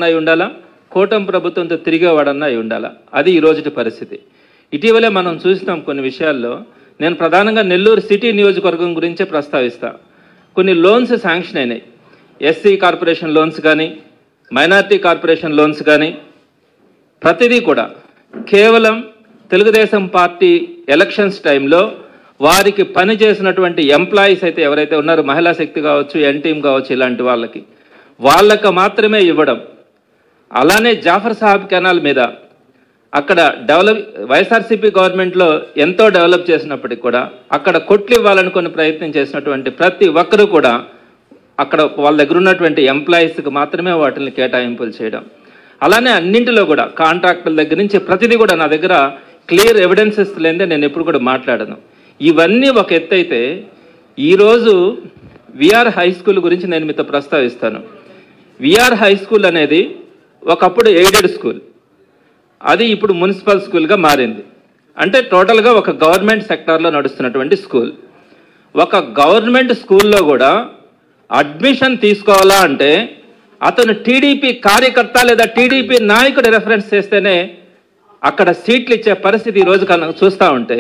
అయి ఉండాలా, కూటమి ప్రభుత్వంతో తిరిగేవాడన్నా అయి ఉండాలా. అది ఈ రోజుటి పరిస్థితి. ఇటీవలే మనం చూసినాం కొన్ని విషయాల్లో. నేను ప్రధానంగా నెల్లూరు సిటీ నియోజకవర్గం గురించే ప్రస్తావిస్తా. కొన్ని లోన్స్ శాంక్షన్ అయినాయి. ఎస్సీ కార్పొరేషన్ లోన్స్ కానీ, మైనార్టీ కార్పొరేషన్ లోన్స్ కానీ, ప్రతిదీ కూడా కేవలం తెలుగుదేశం పార్టీ ఎలక్షన్స్ టైంలో వారికి పని చేసినటువంటి ఎంప్లాయీస్ అయితే ఎవరైతే ఉన్నారో, మహిళా శక్తి కావచ్చు, ఎన్ టీమ్ కావచ్చు, ఇలాంటి వాళ్ళకి మాత్రమే ఇవ్వడం. అలానే జాఫర్ సాహెబ్ కెనాల్ మీద అక్కడ వైఎస్ఆర్సీపీ గవర్నమెంట్లో ఎంతో డెవలప్ చేసినప్పటికీ కూడా అక్కడ కొట్లు ఇవ్వాలనుకుని ప్రయత్నం చేసినటువంటి ప్రతి ఒక్కరూ కూడా అక్కడ వాళ్ళ దగ్గర ఉన్నటువంటి ఎంప్లాయీస్కి మాత్రమే వాటిని కేటాయింపులు చేయడం. అలానే అన్నింటిలో కూడా కాంట్రాక్టుల దగ్గర నుంచి ప్రతిదీ కూడా నా దగ్గర క్లియర్ ఎవిడెన్సెస్ లేదే నేను ఎప్పుడు కూడా మాట్లాడను. ఇవన్నీ ఒక ఎత్తు అయితే, ఈరోజు విఆర్ హై స్కూల్ గురించి నేను మీతో ప్రస్తావిస్తాను. విఆర్ హై స్కూల్ అనేది ఒకప్పుడు ఎయిడెడ్ స్కూల్, అది ఇప్పుడు మున్సిపల్ స్కూల్గా మారింది. అంటే టోటల్గా ఒక గవర్నమెంట్ సెక్టార్లో నడుస్తున్నటువంటి స్కూల్. ఒక గవర్నమెంట్ స్కూల్లో కూడా అడ్మిషన్ తీసుకోవాలా అంటే అతను టీడీపీ కార్యకర్త లేదా టీడీపీ నాయకుడు రెఫరెన్స్ చేస్తేనే అక్కడ సీట్లు ఇచ్చే పరిస్థితి ఈరోజు చూస్తూ ఉంటే,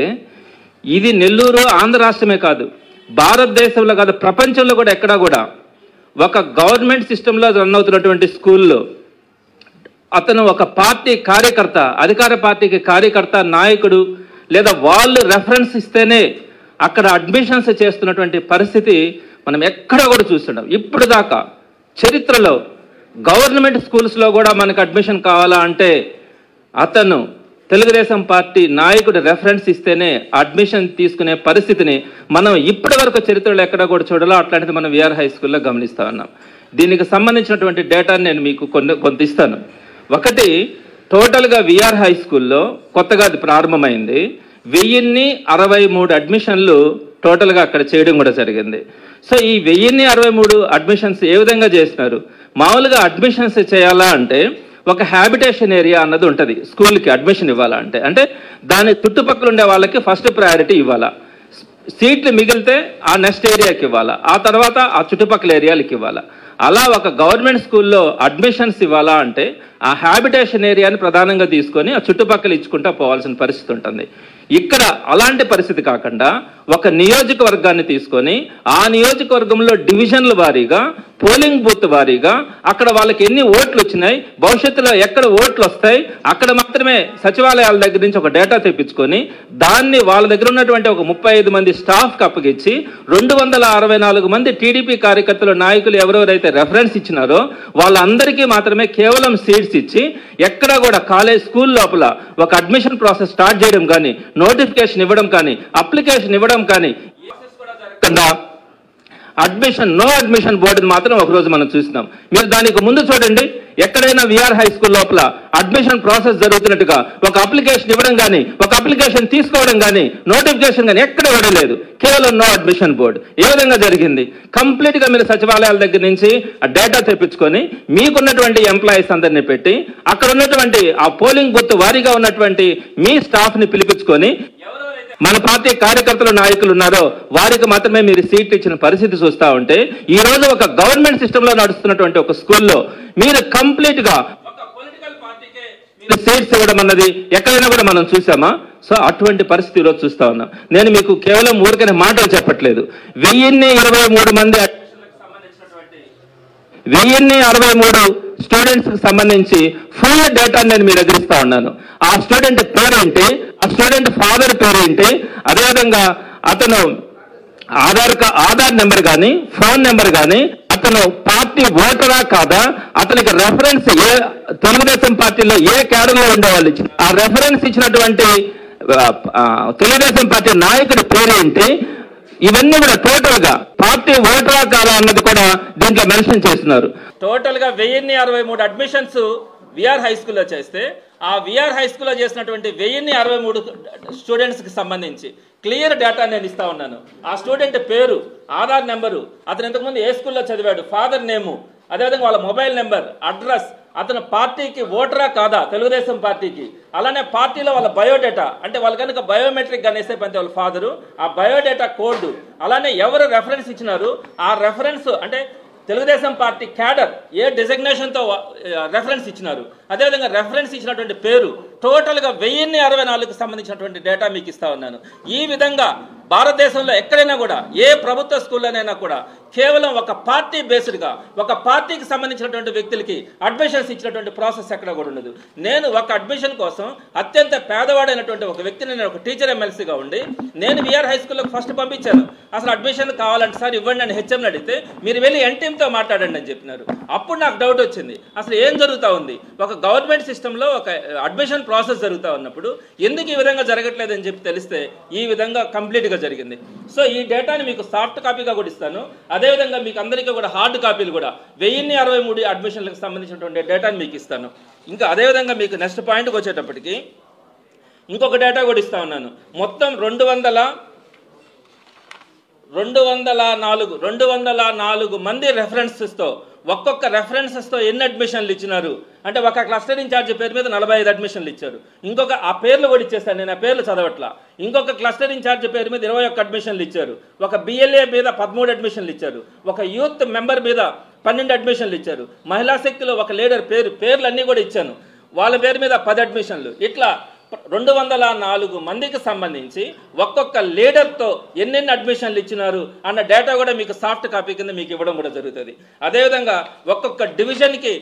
ఇది నెల్లూరు ఆంధ్ర రాష్ట్రమే కాదు, భారతదేశంలో కాదు, ప్రపంచంలో కూడా ఎక్కడా కూడా ఒక గవర్నమెంట్ సిస్టంలో రన్ అవుతున్నటువంటి స్కూల్లో అతను ఒక పార్టీ కార్యకర్త, అధికార పార్టీకి కార్యకర్త, నాయకుడు లేదా వాళ్ళు రెఫరెన్స్ ఇస్తేనే అక్కడ అడ్మిషన్స్ చేస్తున్నటువంటి పరిస్థితి మనం ఎక్కడా కూడా చూస్తున్నాం. ఇప్పుడు దాకా చరిత్రలో గవర్నమెంట్ స్కూల్స్లో కూడా మనకు అడ్మిషన్ కావాలా అంటే అతను తెలుగుదేశం పార్టీ నాయకుడు రెఫరెన్స్ ఇస్తేనే అడ్మిషన్ తీసుకునే పరిస్థితిని మనం ఇప్పటి వరకు చరిత్రలో ఎక్కడ కూడా చూడాలో అట్లాంటిది మనం విఆర్ హై స్కూల్లో గమనిస్తూ ఉన్నాం. దీనికి సంబంధించినటువంటి డేటాను నేను మీకు కొంత ఇస్తాను. ఒకటి, టోటల్గా విఆర్ హై స్కూల్లో కొత్తగా అది ప్రారంభమైంది. 1063 అడ్మిషన్లు టోటల్గా అక్కడ చేయడం కూడా జరిగింది. సో ఈ 1063 అడ్మిషన్స్ ఏ విధంగా చేసినారు? మామూలుగా అడ్మిషన్స్ చేయాలా అంటే ఒక హ్యాబిటేషన్ ఏరియా అన్నది ఉంటుంది స్కూల్కి అడ్మిషన్ ఇవ్వాలా అంటే దాని చుట్టుపక్కల ఉండే వాళ్ళకి ఫస్ట్ ప్రయారిటీ ఇవ్వాలా. సీట్లు మిగిలితే ఆ నెక్స్ట్ ఏరియాకి ఇవ్వాలా, ఆ తర్వాత ఆ చుట్టుపక్కల ఏరియాలకి ఇవ్వాలా. అలా ఒక గవర్నమెంట్ స్కూల్లో అడ్మిషన్స్ ఇవ్వాలా అంటే ఆ హ్యాబిటేషన్ ఏరియాని ప్రధానంగా తీసుకొని ఆ చుట్టుపక్కల ఇచ్చుకుంటూ పోవాల్సిన పరిస్థితి ఉంటుంది. ఇక్కడ అలాంటి పరిస్థితి కాకుండా ఒక నియోజకవర్గాన్ని తీసుకొని ఆ నియోజకవర్గంలో డివిజన్ల వారీగా, పోలింగ్ బూత్ వారీగా అక్కడ వాళ్ళకి ఎన్ని ఓట్లు వచ్చినాయి, భవిష్యత్తులో ఎక్కడ ఓట్లు వస్తాయి, అక్కడ మాత్రమే సచివాలయాల దగ్గర నుంచి ఒక డేటా తెప్పించుకొని దాన్ని వాళ్ళ దగ్గర ఉన్నటువంటి ఒక 35 మంది స్టాఫ్కి అప్పగించి 264 మంది టీడీపీ కార్యకర్తలు, నాయకులు ఎవరెవరైతే రెఫరెన్స్ ఇచ్చినారో వాళ్ళందరికీ మాత్రమే కేవలం సీట్స్ ఇచ్చి ఎక్కడ కూడా స్కూల్ లోపల ఒక అడ్మిషన్ ప్రాసెస్ స్టార్ట్ చేయడం కానీ, నోటిఫికేషన్ ఇవ్వడం కానీ, అప్లికేషన్ ఇవ్వడం కానీ నో అడ్మిషన్ బోర్డుని మాత్రం ఒకరోజు మనం చూసినాం. మీరు దానికి ముందు చూడండి, ఎక్కడైనా విఆర్ హై స్కూల్ లోపల అడ్మిషన్ ప్రాసెస్ జరుగుతున్నట్టుగా ఒక అప్లికేషన్ ఇవ్వడం కానీ, ఒక అప్లికేషన్ తీసుకోవడం కానీ, నోటిఫికేషన్ కానీ ఎక్కడ ఇవ్వలేదు. కేవలం నో అడ్మిషన్ బోర్డు. ఏ విధంగా జరిగింది? కంప్లీట్గా మీరు సచివాలయాల దగ్గర నుంచి ఆ డేటా తెప్పించుకొని మీకున్నటువంటి ఎంప్లాయీస్ అందరినీ పెట్టి అక్కడ ఉన్నటువంటి ఆ పోలింగ్ బూత్ వారీగా ఉన్నటువంటి మీ స్టాఫ్ని పిలిపించుకొని మన పార్టీ కార్యకర్తలు, నాయకులు ఉన్నారో వారికి మాత్రమే మీరు సీట్ ఇచ్చిన పరిస్థితి చూస్తూ ఉంటే, ఈ రోజు ఒక గవర్నమెంట్ సిస్టంలో నడుస్తున్నటువంటి ఒక స్కూల్లో మీరు కంప్లీట్గా ఒక పొలిటికల్ పార్టీకే మీరు సీట్స్ ఇవ్వడం అన్నది ఎక్కడైనా కూడా మనం చూసామా? సో అటువంటి పరిస్థితి ఈరోజు చూస్తూ ఉన్నాం. నేను మీకు కేవలం ఊరికనే మాటలు చెప్పట్లేదు. 1023 మంది 1063 స్టూడెంట్స్ కి సంబంధించి ఫుల్ డేటా నేను మీ దగ్గర ఇస్తా ఉన్నాను. ఆ స్టూడెంట్ పేరేంటి, ఆ స్టూడెంట్ ఫాదర్ పేరేంటి, అదేవిధంగా అతను ఆధార్ నెంబర్ కానీ, ఫోన్ నెంబర్ కానీ, అతను పార్టీ ఓటరా కాదా, అతనికి రెఫరెన్స్ ఏ తెలుగుదేశం పార్టీలో ఏ క్యాడర్లో ఉండేవాళ్ళు ఆ రెఫరెన్స్ ఇచ్చినటువంటి తెలుగుదేశం పార్టీ నాయకుడి పేరేంటి, ఇవన్నీ కూడా టోటల్ గా పార్టీ ఓటరా కాదా అన్నది కూడా దీంట్లో మెన్షన్ చేస్తున్నారు. టోటల్ గా 1063 అడ్మిషన్స్ విఆర్ హై స్కూల్లో చేస్తే ఆ విఆర్ హై స్కూల్లో చేసినటువంటి 1063 స్టూడెంట్స్ కి సంబంధించి క్లియర్ డేటా నేను ఇస్తా ఉన్నాను. ఆ స్టూడెంట్ పేరు, ఆధార్ నెంబరు, అతను ఇంతకుముందు ఏ స్కూల్లో చదివాడు, ఫాదర్ నేము, అదేవిధంగా వాళ్ళ మొబైల్ నెంబర్, అడ్రస్, అతను పార్టీకి ఓటరా కాదా తెలుగుదేశం పార్టీకి, అలానే పార్టీలో వాళ్ళ బయోడేటా, అంటే వాళ్ళు కనుక బయోమెట్రిక్ కానీ వేస్తే పంతే వాళ్ళ ఫాదరు, ఆ బయోడేటా కోడ్, అలానే ఎవరు రెఫరెన్స్ ఇచ్చినారు ఆ రెఫరెన్స్, అంటే తెలుగుదేశం పార్టీ క్యాడర్ ఏ డిజిగ్నేషన్తో రెఫరెన్స్ ఇచ్చినారు, అదేవిధంగా రెఫరెన్స్ ఇచ్చినటువంటి పేరు టోటల్గా 1064కి సంబంధించినటువంటి డేటా మీకు ఇస్తా ఉన్నాను. ఈ విధంగా భారతదేశంలో ఎక్కడైనా కూడా ఏ ప్రభుత్వ స్కూల్లోనైనా కూడా కేవలం ఒక పార్టీ బేస్డ్గా ఒక పార్టీకి సంబంధించినటువంటి వ్యక్తులకి అడ్మిషన్స్ ఇచ్చినటువంటి ప్రాసెస్ ఎక్కడ కూడా ఉండదు. నేను ఒక అడ్మిషన్ కోసం అత్యంత పేదవాడైనటువంటి ఒక వ్యక్తిని నేను ఒక టీచర్ ఎమ్మెల్సీగా ఉండి నేను విఆర్ హై స్కూల్లోకి ఫస్ట్ పంపించాను. అసలు అడ్మిషన్ కావాలంటే సార్ ఇవ్వండి అని హెచ్ఎంని అడిగితే మీరు వెళ్ళి ఎన్టీఎంతో మాట్లాడండి అని చెప్పినారు. అప్పుడు నాకు డౌట్ వచ్చింది, అసలు ఏం జరుగుతూ ఉంది? ఒక గవర్నమెంట్ సిస్టంలో ఒక అడ్మిషన్ ప్రాసెస్ జరుగుతూ ఉన్నప్పుడు ఎందుకు ఈ విధంగా జరగట్లేదని చెప్పి తెలిస్తే ఈ విధంగా కంప్లీట్గా జరిగింది. సో ఈ డేటాని మీకు సాఫ్ట్ కాపీగా కూడా ఇస్తాను, అదేవిధంగా మీకు అందరికీ కూడా హార్డ్ కాపీలు కూడా 1063 అడ్మిషన్లకు సంబంధించినటువంటి డేటాని మీకు ఇస్తాను. ఇంకా అదేవిధంగా మీకు నెక్స్ట్ పాయింట్కి వచ్చేటప్పటికి ఇంకొక డేటా కూడా ఇస్తా ఉన్నాను. మొత్తం 204 మంది రెఫరెన్సెస్తో ఒక్కొక్క రెఫరెన్సెస్తో ఎన్ని అడ్మిషన్లు ఇచ్చినారు అంటే ఒక క్లస్టర్ ఇన్ఛార్జ్ పేరు మీద 45 అడ్మిషన్లు ఇచ్చారు. ఇంకొక ఆ పేర్లు కూడా ఇచ్చేస్తాను, నేను ఆ పేర్లు చదవట్లా. ఇంకొక క్లస్టర్ ఇన్ఛార్జ్ పేరు మీద 21 అడ్మిషన్లు ఇచ్చారు. ఒక బిఎల్ఏ మీద 13 అడ్మిషన్లు ఇచ్చారు. ఒక యూత్ మెంబర్ మీద 12 అడ్మిషన్లు ఇచ్చారు. మహిళా శక్తిలో ఒక లీడర్ పేర్లు అన్నీ కూడా ఇచ్చాను, వాళ్ళ పేరు మీద 10 అడ్మిషన్లు. ఇట్లా 204 మందికి సంబంధించి ఒక్కొక్క లీడర్తో ఎన్నెన్ని అడ్మిషన్లు ఇచ్చినారు అన్న డేటా కూడా మీకు సాఫ్ట్ కాపీ కింద మీకు ఇవ్వడం కూడా జరుగుతుంది. అదేవిధంగా ఒక్కొక్క డివిజన్కి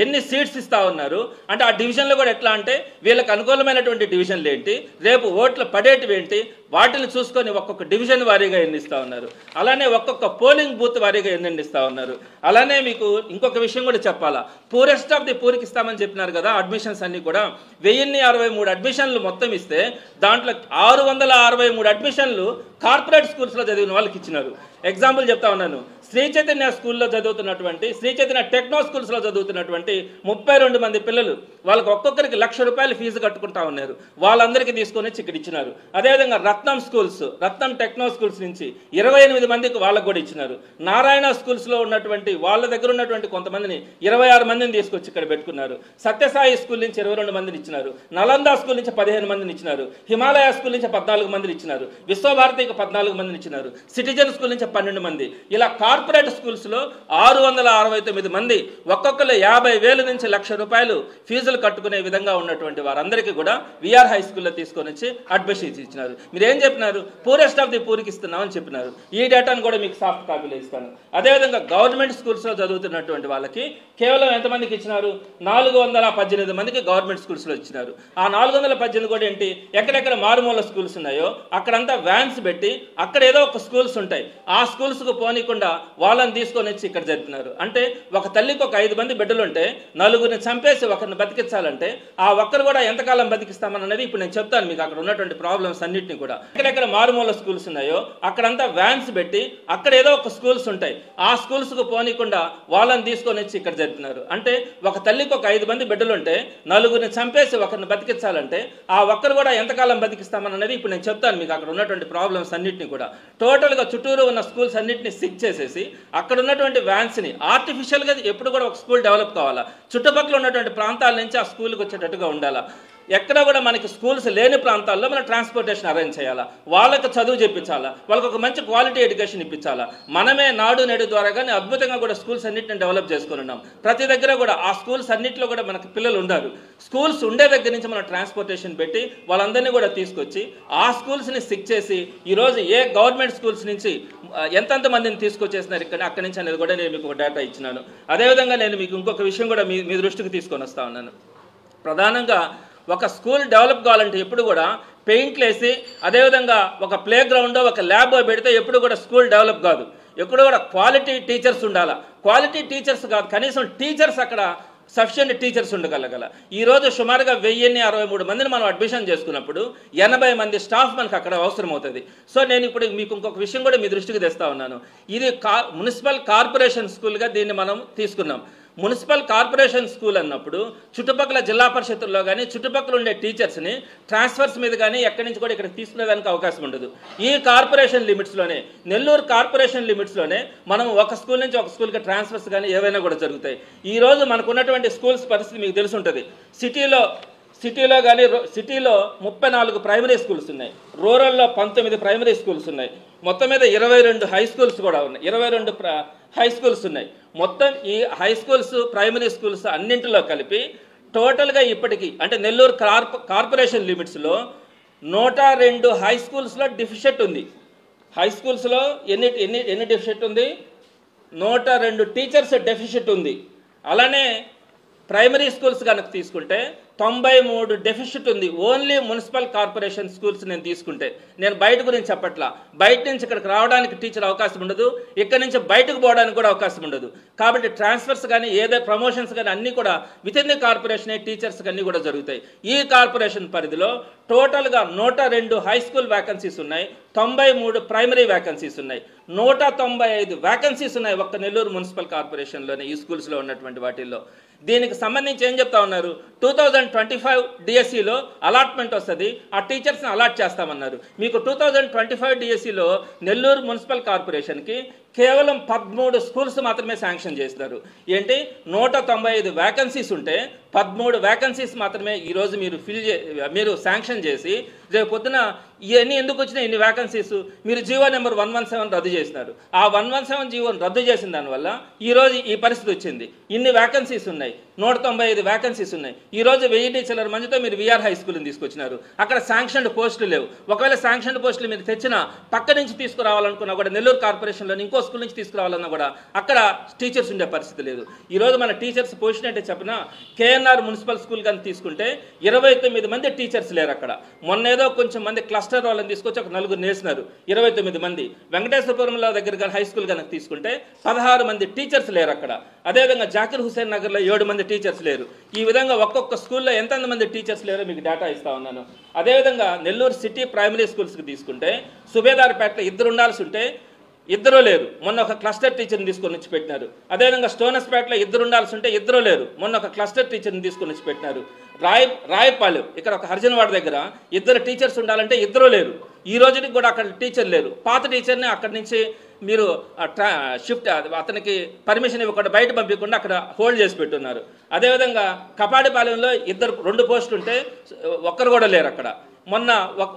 ఎన్ని సీట్స్ ఇస్తా ఉన్నారు అంటే ఆ డివిజన్లో కూడా ఎట్లా అంటే వీళ్ళకి అనుకూలమైనటువంటి డివిజన్లు ఏంటి, రేపు ఓట్లు పడేటివి ఏంటి, వాటిని చూసుకొని ఒక్కొక్క డివిజన్ వారీగా ఎన్ని ఇస్తా ఉన్నారు, అలానే ఒక్కొక్క పోలింగ్ బూత్ వారీగా ఎన్ని ఇస్తా ఉన్నారు. అలానే మీకు ఇంకొక విషయం కూడా చెప్పాలా, పూరెస్ట్ ఆఫ్ ది పూర్కి ఇస్తామని చెప్పినారు కదా అడ్మిషన్స్ అన్ని కూడా. 1063 అడ్మిషన్లు మొత్తం ఇస్తే దాంట్లో 663 అడ్మిషన్లు కార్పొరేట్ స్కూల్స్లో చదివిన వాళ్ళకి ఇచ్చినారు. ఎగ్జాంపుల్ చెప్తా ఉన్నాను, శ్రీ చైతన్య స్కూల్లో చదువుతున్నటువంటి శ్రీ చైతన్య టెక్నో స్కూల్స్లో చదువుతున్నటువంటి 32 మంది పిల్లలు వాళ్ళకి ఒక్కొక్కరికి ₹1,00,000 ఫీజు కట్టుకుంటా ఉన్నారు. వాళ్ళందరికీ తీసుకొని వచ్చి ఇక్కడ ఇచ్చినారు. అదేవిధంగా రత్నం టెక్నో స్కూల్స్ నుంచి 28 మందికి వాళ్ళకు కూడా ఇచ్చినారు. నారాయణ స్కూల్స్లో ఉన్నటువంటి వాళ్ళ దగ్గర ఉన్నటువంటి కొంతమందిని 26 మందిని తీసుకొచ్చి ఇక్కడ పెట్టుకున్నారు. సత్యసాయి స్కూల్ నుంచి 22 మందిని ఇచ్చినారు. నలంద స్కూల్ నుంచి 15 మందిని ఇచ్చినారు. హిమాలయ స్కూల్ నుంచి 14 మందిని ఇచ్చినారు. విశ్వభారతికి 14 మందిని ఇచ్చినారు. సిటిజన్ స్కూల్ నుంచి 12 మంది. ఇలా కార్పొరేట్ స్కూల్స్లో 669 మంది ఒక్కొక్కరు 50,000 నుంచి ₹1,00,000 ఫీజులు కట్టుకునే విధంగా ఉన్నటువంటి వారందరికీ కూడా విఆర్ హై స్కూల్లో తీసుకొని వచ్చి అడ్మిషన్స్ ఇచ్చినారు. మీరు ఏం చెప్పినారు, పూరెస్ట్ ఆఫ్ ది పూర్కి ఇస్తున్నామని చెప్పినారు. ఈ డేటాను కూడా మీకు సాఫ్ట్ కాపీలో ఇస్తాను. అదేవిధంగా గవర్నమెంట్ స్కూల్స్లో చదువుతున్నటువంటి వాళ్ళకి కేవలం ఎంతమందికి ఇచ్చినారు, 418 మందికి గవర్నమెంట్ స్కూల్స్లో ఇచ్చినారు. ఆ 418 కూడా ఏంటి, ఎక్కడెక్కడ మారుమూల స్కూల్స్ ఉన్నాయో అక్కడంతా వ్యాన్స్ పెట్టి అక్కడ ఏదో ఒక స్కూల్స్ ఉంటాయి, ఆ స్కూల్స్కు పోనీకుండా వాళ్ళని తీసుకొని వచ్చి ఇక్కడ జరుపుతున్నారు. అంటే ఒక తల్లికి ఒక 5 మంది బిడ్డలు ఉంటే 4ని చంపేసి ఒకరిని బతికించాలంటే ఆ ఒక్కరు కూడా ఎంతకాలం బతికిస్తామని అనేది ఇప్పుడు నేను చెప్తాను మీకు. అక్కడ ఉన్నటువంటి ప్రాబ్లమ్స్ అన్నింటినీ కూడా ఎక్కడెక్కడ మారుమూల స్కూల్స్ ఉన్నాయో అక్కడంతా వ్యాన్స్ పెట్టి అక్కడ ఏదో ఒక స్కూల్స్ ఉంటాయి, ఆ స్కూల్స్కు పోనీకుండా వాళ్ళని తీసుకొని వచ్చి ఇక్కడ జరుపుతున్నారు. అంటే ఒక తల్లికి ఒక 5 మంది బిడ్డలు ఉంటే 4ని చంపేసి ఒకరిని బతికించాలంటే ఆ ఒక్కరు కూడా ఎంతకాలం బతికిస్తామని అనేది ఇప్పుడు నేను చెప్తాను మీకు. అక్కడ ఉన్నటువంటి ప్రాబ్లమ్స్ అన్నింటినీ కూడా టోటల్గా చుట్టూరు ఉన్న స్కూల్స్ అన్నింటినీ సిక్ చేసేసి అక్కడ ఉన్నటువంటి వ్యాన్స్ని ఆర్టిఫిషియల్గా ఎప్పుడు కూడా ఒక స్కూల్ డెవలప్ కావాలా, చుట్టుపక్కల ఉన్నటువంటి ప్రాంతాల నుంచి ఆ స్కూల్కి వచ్చేటట్టుగా ఉండాలా. ఎక్కడ కూడా మనకి స్కూల్స్ లేని ప్రాంతాల్లో మనం ట్రాన్స్పోర్టేషన్ అరేంజ్ చేయాలా, వాళ్ళకి చదువు చెప్పించాలా, వాళ్ళకి ఒక మంచి క్వాలిటీ ఎడ్యుకేషన్ ఇప్పించాలా. మనమే నాడు నేడు ద్వారా కానీ అద్భుతంగా కూడా స్కూల్స్ అన్నింటిని డెవలప్ చేసుకుని ఉన్నాం. ప్రతి దగ్గర కూడా ఆ స్కూల్స్ అన్నింటిలో కూడా మనకి పిల్లలు ఉన్నారు. స్కూల్స్ ఉండే దగ్గర నుంచి మనం ట్రాన్స్పోర్టేషన్ పెట్టి వాళ్ళందరినీ కూడా తీసుకొచ్చి ఆ స్కూల్స్ని సిక్ చేసి ఈరోజు ఏ గవర్నమెంట్ స్కూల్స్ నుంచి ఎంతెంత మందిని తీసుకొచ్చేసినారు ఇక్కడ అక్కడి నుంచి అనేది కూడా నేను మీకు ఒక డేటా ఇచ్చినాను. అదేవిధంగా నేను మీకు ఇంకొక విషయం కూడా మీ దృష్టికి తీసుకొని వస్తా ఉన్నాను. ప్రధానంగా ఒక స్కూల్ డెవలప్ కావాలంటే ఎప్పుడు కూడా పెయింట్లు వేసి అదేవిధంగా ఒక ప్లే గ్రౌండ్ ఒక ల్యాబ్ పెడితే ఎప్పుడు కూడా స్కూల్ డెవలప్ కాదు. ఎప్పుడు కూడా క్వాలిటీ టీచర్స్ ఉండాలా. క్వాలిటీ టీచర్స్ కాదు, కనీసం టీచర్స్ అక్కడ సఫిషియెంట్ టీచర్స్ ఉండగలగల. ఈరోజు సుమారుగా 1063 మందిని మనం అడ్మిషన్ చేసుకున్నప్పుడు 80 మంది స్టాఫ్ మనకు అక్కడ అవసరం అవుతుంది. సో నేను ఇప్పుడు మీకు ఇంకొక విషయం కూడా మీ దృష్టికి తెస్తా ఉన్నాను. ఇది మున్సిపల్ కార్పొరేషన్ స్కూల్గా దీన్ని మనం తీసుకున్నాం. మున్సిపల్ కార్పొరేషన్ స్కూల్ అన్నప్పుడు చుట్టుపక్కల జిల్లా పరిషత్తుల్లో కానీ చుట్టుపక్కల ఉండే టీచర్స్ని ట్రాన్స్ఫర్స్ మీద కానీ ఎక్కడి నుంచి కూడా ఇక్కడ తీసుకునేదానికి అవకాశం ఉండదు. ఈ కార్పొరేషన్ లిమిట్స్లోనే, నెల్లూరు కార్పొరేషన్ లిమిట్స్లోనే మనం ఒక స్కూల్ నుంచి ఒక స్కూల్కి ట్రాన్స్ఫర్స్ కానీ ఏవైనా కూడా జరుగుతాయి. ఈరోజు మనకు ఉన్నటువంటి స్కూల్స్ పరిస్థితి మీకు తెలిసి ఉంటుంది. సిటీలో కానీ సిటీలో 34 ప్రైమరీ స్కూల్స్ ఉన్నాయి, రూరల్లో 19 ప్రైమరీ స్కూల్స్ ఉన్నాయి, మొత్తం మీద 22 హై స్కూల్స్ కూడా ఉన్నాయి, 22 హై స్కూల్స్ ఉన్నాయి. మొత్తం ఈ హై స్కూల్స్ ప్రైమరీ స్కూల్స్ అన్నింటిలో కలిపి టోటల్గా ఇప్పటికీ అంటే నెల్లూరు కార్పొరేషన్ లిమిట్స్లో 102 హై స్కూల్స్లో డెఫిషిట్ ఉంది. హై స్కూల్స్లో ఎన్ని డెఫిషిట్ ఉంది? 102 టీచర్స్ డెఫిషిట్ ఉంది. అలానే ప్రైమరీ స్కూల్స్ కనుక తీసుకుంటే 93 డెఫిషిట్ ఉంది. ఓన్లీ మున్సిపల్ కార్పొరేషన్ స్కూల్స్ నేను తీసుకుంటే, నేను బయట గురించి చెప్పట్లా. బయట నుంచి ఇక్కడికి రావడానికి టీచర్ అవకాశం ఉండదు, ఇక్కడి నుంచి బయటకు పోవడానికి కూడా అవకాశం ఉండదు. కాబట్టి ట్రాన్స్ఫర్స్ కానీ ఏదో ప్రమోషన్స్ కానీ అన్నీ కూడా విత్ ఇన్ ది కార్పొరేషన్ టీచర్స్కి అన్నీ కూడా జరుగుతాయి. ఈ కార్పొరేషన్ పరిధిలో టోటల్గా 102 హై స్కూల్ వ్యాకెన్సీస్ ఉన్నాయి, 93 ప్రైమరీ వ్యాకెన్సీస్ ఉన్నాయి, 195 వ్యాకెన్సీస్ ఉన్నాయి ఒక్క నెల్లూరు మున్సిపల్ కార్పొరేషన్లోనే ఈ స్కూల్స్లో ఉన్నటువంటి వాటిల్లో. దీనికి సంబంధించి ఏం చెప్తా ఉన్నారు? 2025 డిఎస్సిలో అలాట్మెంట్ వస్తుంది, ఆ టీచర్స్ని అలాట్ చేస్తామన్నారు. మీకు 2025 డిఎస్సిలో నెల్లూరు మున్సిపల్ కార్పొరేషన్కి కేవలం 13 స్కూల్స్ మాత్రమే శాంక్షన్ చేస్తున్నారు. ఏంటి 195 వ్యాకెన్సీస్ ఉంటే 13 వ్యాకెన్సీస్ మాత్రమే ఈరోజు మీరు శాంక్షన్ చేసి రేపు పొద్దున ఇవన్నీ ఎందుకు వచ్చినాయి ఇన్ని వ్యాకెన్సీస్? మీరు జీవో నెంబర్ 117 రద్దు చేసినారు. ఆ 117 జీవోని రద్దు చేసిన దానివల్ల ఈరోజు ఈ పరిస్థితి వచ్చింది. ఇన్ని వ్యాకెన్సీస్ ఉన్నాయి, 195 వ్యాకెన్సీస్ ఉన్నాయి. ఈరోజు 1000 టీచర్ల మందితో మీరు విఆర్ హై స్కూల్ని తీసుకొచ్చినారు, అక్కడ శాంక్షన్డ్ పోస్టులు లేవు. ఒకవేళ శాంక్షన్డ్ పోస్టులు మీరు తెచ్చినా పక్క నుంచి తీసుకురావాలనుకున్నా కూడా నెల్లూరు కార్పొరేషన్లోని ఇంకో స్కూల్ నుంచి తీసుకురావాలన్నా కూడా అక్కడ టీచర్స్ ఉండే పరిస్థితి లేదు. ఈరోజు మన టీచర్స్ పొజిషన్ అంటే చెప్పిన కేఎన్ఆర్ మున్సిపల్ స్కూల్ కానీ తీసుకుంటే 29 మంది టీచర్స్ లేరు అక్కడ. మొన్నేదో కొంచెం మంది క్లస్టర్ వాళ్ళని తీసుకొచ్చి ఒక 4 నేసినారు, 29 మంది. వెంకటేశ్వరపురంలో దగ్గర కానీ హై స్కూల్ కనుక తీసుకుంటే 16 మంది టీచర్స్ లేరు అక్కడ. అదేవిధంగా జాకిర్ హుసేన్ నగర్లో 7 మంది టీచర్స్ లేరు. ఈ విధంగా ఒక్కొక్క స్కూల్లో ఎంతమంది టీచర్స్ లేరో మీకు డేటా ఇస్తా ఉన్నాను. అదేవిధంగా నెల్లూరు సిటీ ప్రైమరీ స్కూల్స్కి తీసుకుంటే సుబేదార్పేటలో 2 ఉండాల్సి ఉంటే 2 లేరు, మొన్న ఒక క్లస్టర్ టీచర్ని తీసుకొని వచ్చి పెట్టినారు. అదేవిధంగా స్టోనస్పేటలో 2 ఉండాల్సి ఉంటే 2 లేరు, మొన్న ఒక క్లస్టర్ టీచర్ని తీసుకొని వచ్చి పెట్టినారు. రాయపాలెం ఇక్కడ ఒక హర్జన్వాడ దగ్గర 2 టీచర్స్ ఉండాలంటే 2 లేరు. ఈ రోజుకి కూడా అక్కడ టీచర్ లేరు. పాత టీచర్ని అక్కడి నుంచి మీరు షిఫ్ట్ అతనికి పర్మిషన్ ఇవ్వకుండా బయట పంపించకుండా అక్కడ హోల్డ్ చేసి పెట్టున్నారు. అదేవిధంగా కపాడిపాలెంలో 2 పోస్టులు ఉంటే ఒక్కరు కూడా లేరు అక్కడ. మొన్న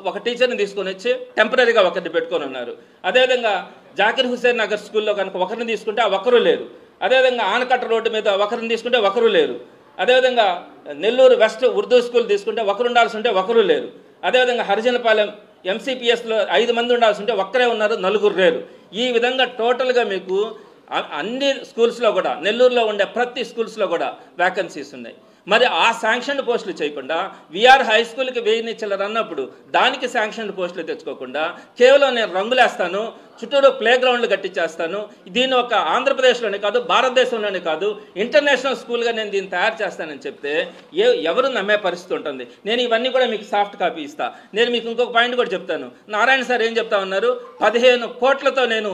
ఒక టీచర్ని తీసుకొని వచ్చి టెంపరీగా ఒకరిని పెట్టుకొని ఉన్నారు. అదేవిధంగా జాకిర్ హుసేన్ నగర్ స్కూల్లో కనుక ఒకరిని తీసుకుంటే ఒకరు లేరు. అదేవిధంగా ఆనకట్ట రోడ్డు మీద ఒకరిని తీసుకుంటే ఒకరు లేరు. అదేవిధంగా నెల్లూరు వెస్ట్ ఉర్దూ స్కూల్ తీసుకుంటే ఒకరు ఉండాల్సి ఉంటే ఒకరు లేరు. అదేవిధంగా హరిజనపాలెం ఎంసీపీఎస్లో 5 మంది ఉండాల్సి ఉంటే ఒక్కరే ఉన్నారు, 4 లేరు. ఈ విధంగా టోటల్గా మీకు అన్ని స్కూల్స్లో కూడా నెల్లూరులో ఉండే ప్రతి స్కూల్స్లో కూడా వ్యాకెన్సీస్ ఉన్నాయి. మరి ఆ శాంక్షన్ పోస్టులు చేయకుండా విఆర్ హై స్కూల్కి 1000 చిల్లర అన్నప్పుడు దానికి శాంక్షన్ పోస్టులు తెచ్చుకోకుండా కేవలం నేను రంగులేస్తాను, చుట్టూరు ప్లే గ్రౌండ్లు కట్టించేస్తాను, దీన్ని ఒక ఆంధ్రప్రదేశ్లోనే కాదు భారతదేశంలోనే కాదు ఇంటర్నేషనల్ స్కూల్గా నేను దీన్ని తయారు చేస్తానని చెప్తే ఎవరు నమ్మే పరిస్థితి ఉంటుంది? నేను ఇవన్నీ కూడా మీకు సాఫ్ట్ కాపీ ఇస్తా. నేను మీకు ఇంకొక పాయింట్ కూడా చెప్తాను. నారాయణ సార్ ఏం చెప్తా ఉన్నారు? 15 కోట్లతో నేను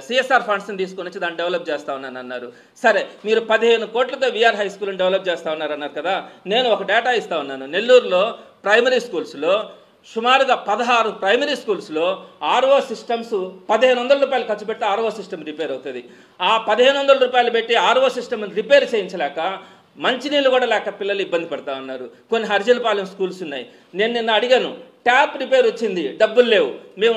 సిఎస్ఆర్ ఫండ్స్ని తీసుకొని వచ్చి దాన్ని డెవలప్ చేస్తా ఉన్నాను అన్నారు. సరే, మీరు 15 కోట్లతో విఆర్ హై స్కూల్ని డెవలప్ చేస్తా ఉన్నారు అన్నారు కదా. నేను ఒక డేటా ఇస్తా ఉన్నాను. నెల్లూరులో ప్రైమరీ స్కూల్స్లో సుమారుగా 16 ప్రైమరీ స్కూల్స్లో ఆర్ఓ సిస్టమ్స్ 1500 రూపాయలు ఖర్చు పెట్టి ఆర్ఓ సిస్టమ్ రిపేర్ అవుతుంది. ఆ 1500 రూపాయలు పెట్టి ఆర్ఓ సిస్టమ్ రిపేర్ చేయించలేక మంచినీళ్ళు కూడా లేక పిల్లలు ఇబ్బంది పడతా ఉన్నారు. కొన్ని హరిజనపాలెం స్కూల్స్ ఉన్నాయి. నేను నిన్న అడిగాను, ట్యాప్ రిపేర్ వచ్చింది, డబ్బులు లేవు, మేము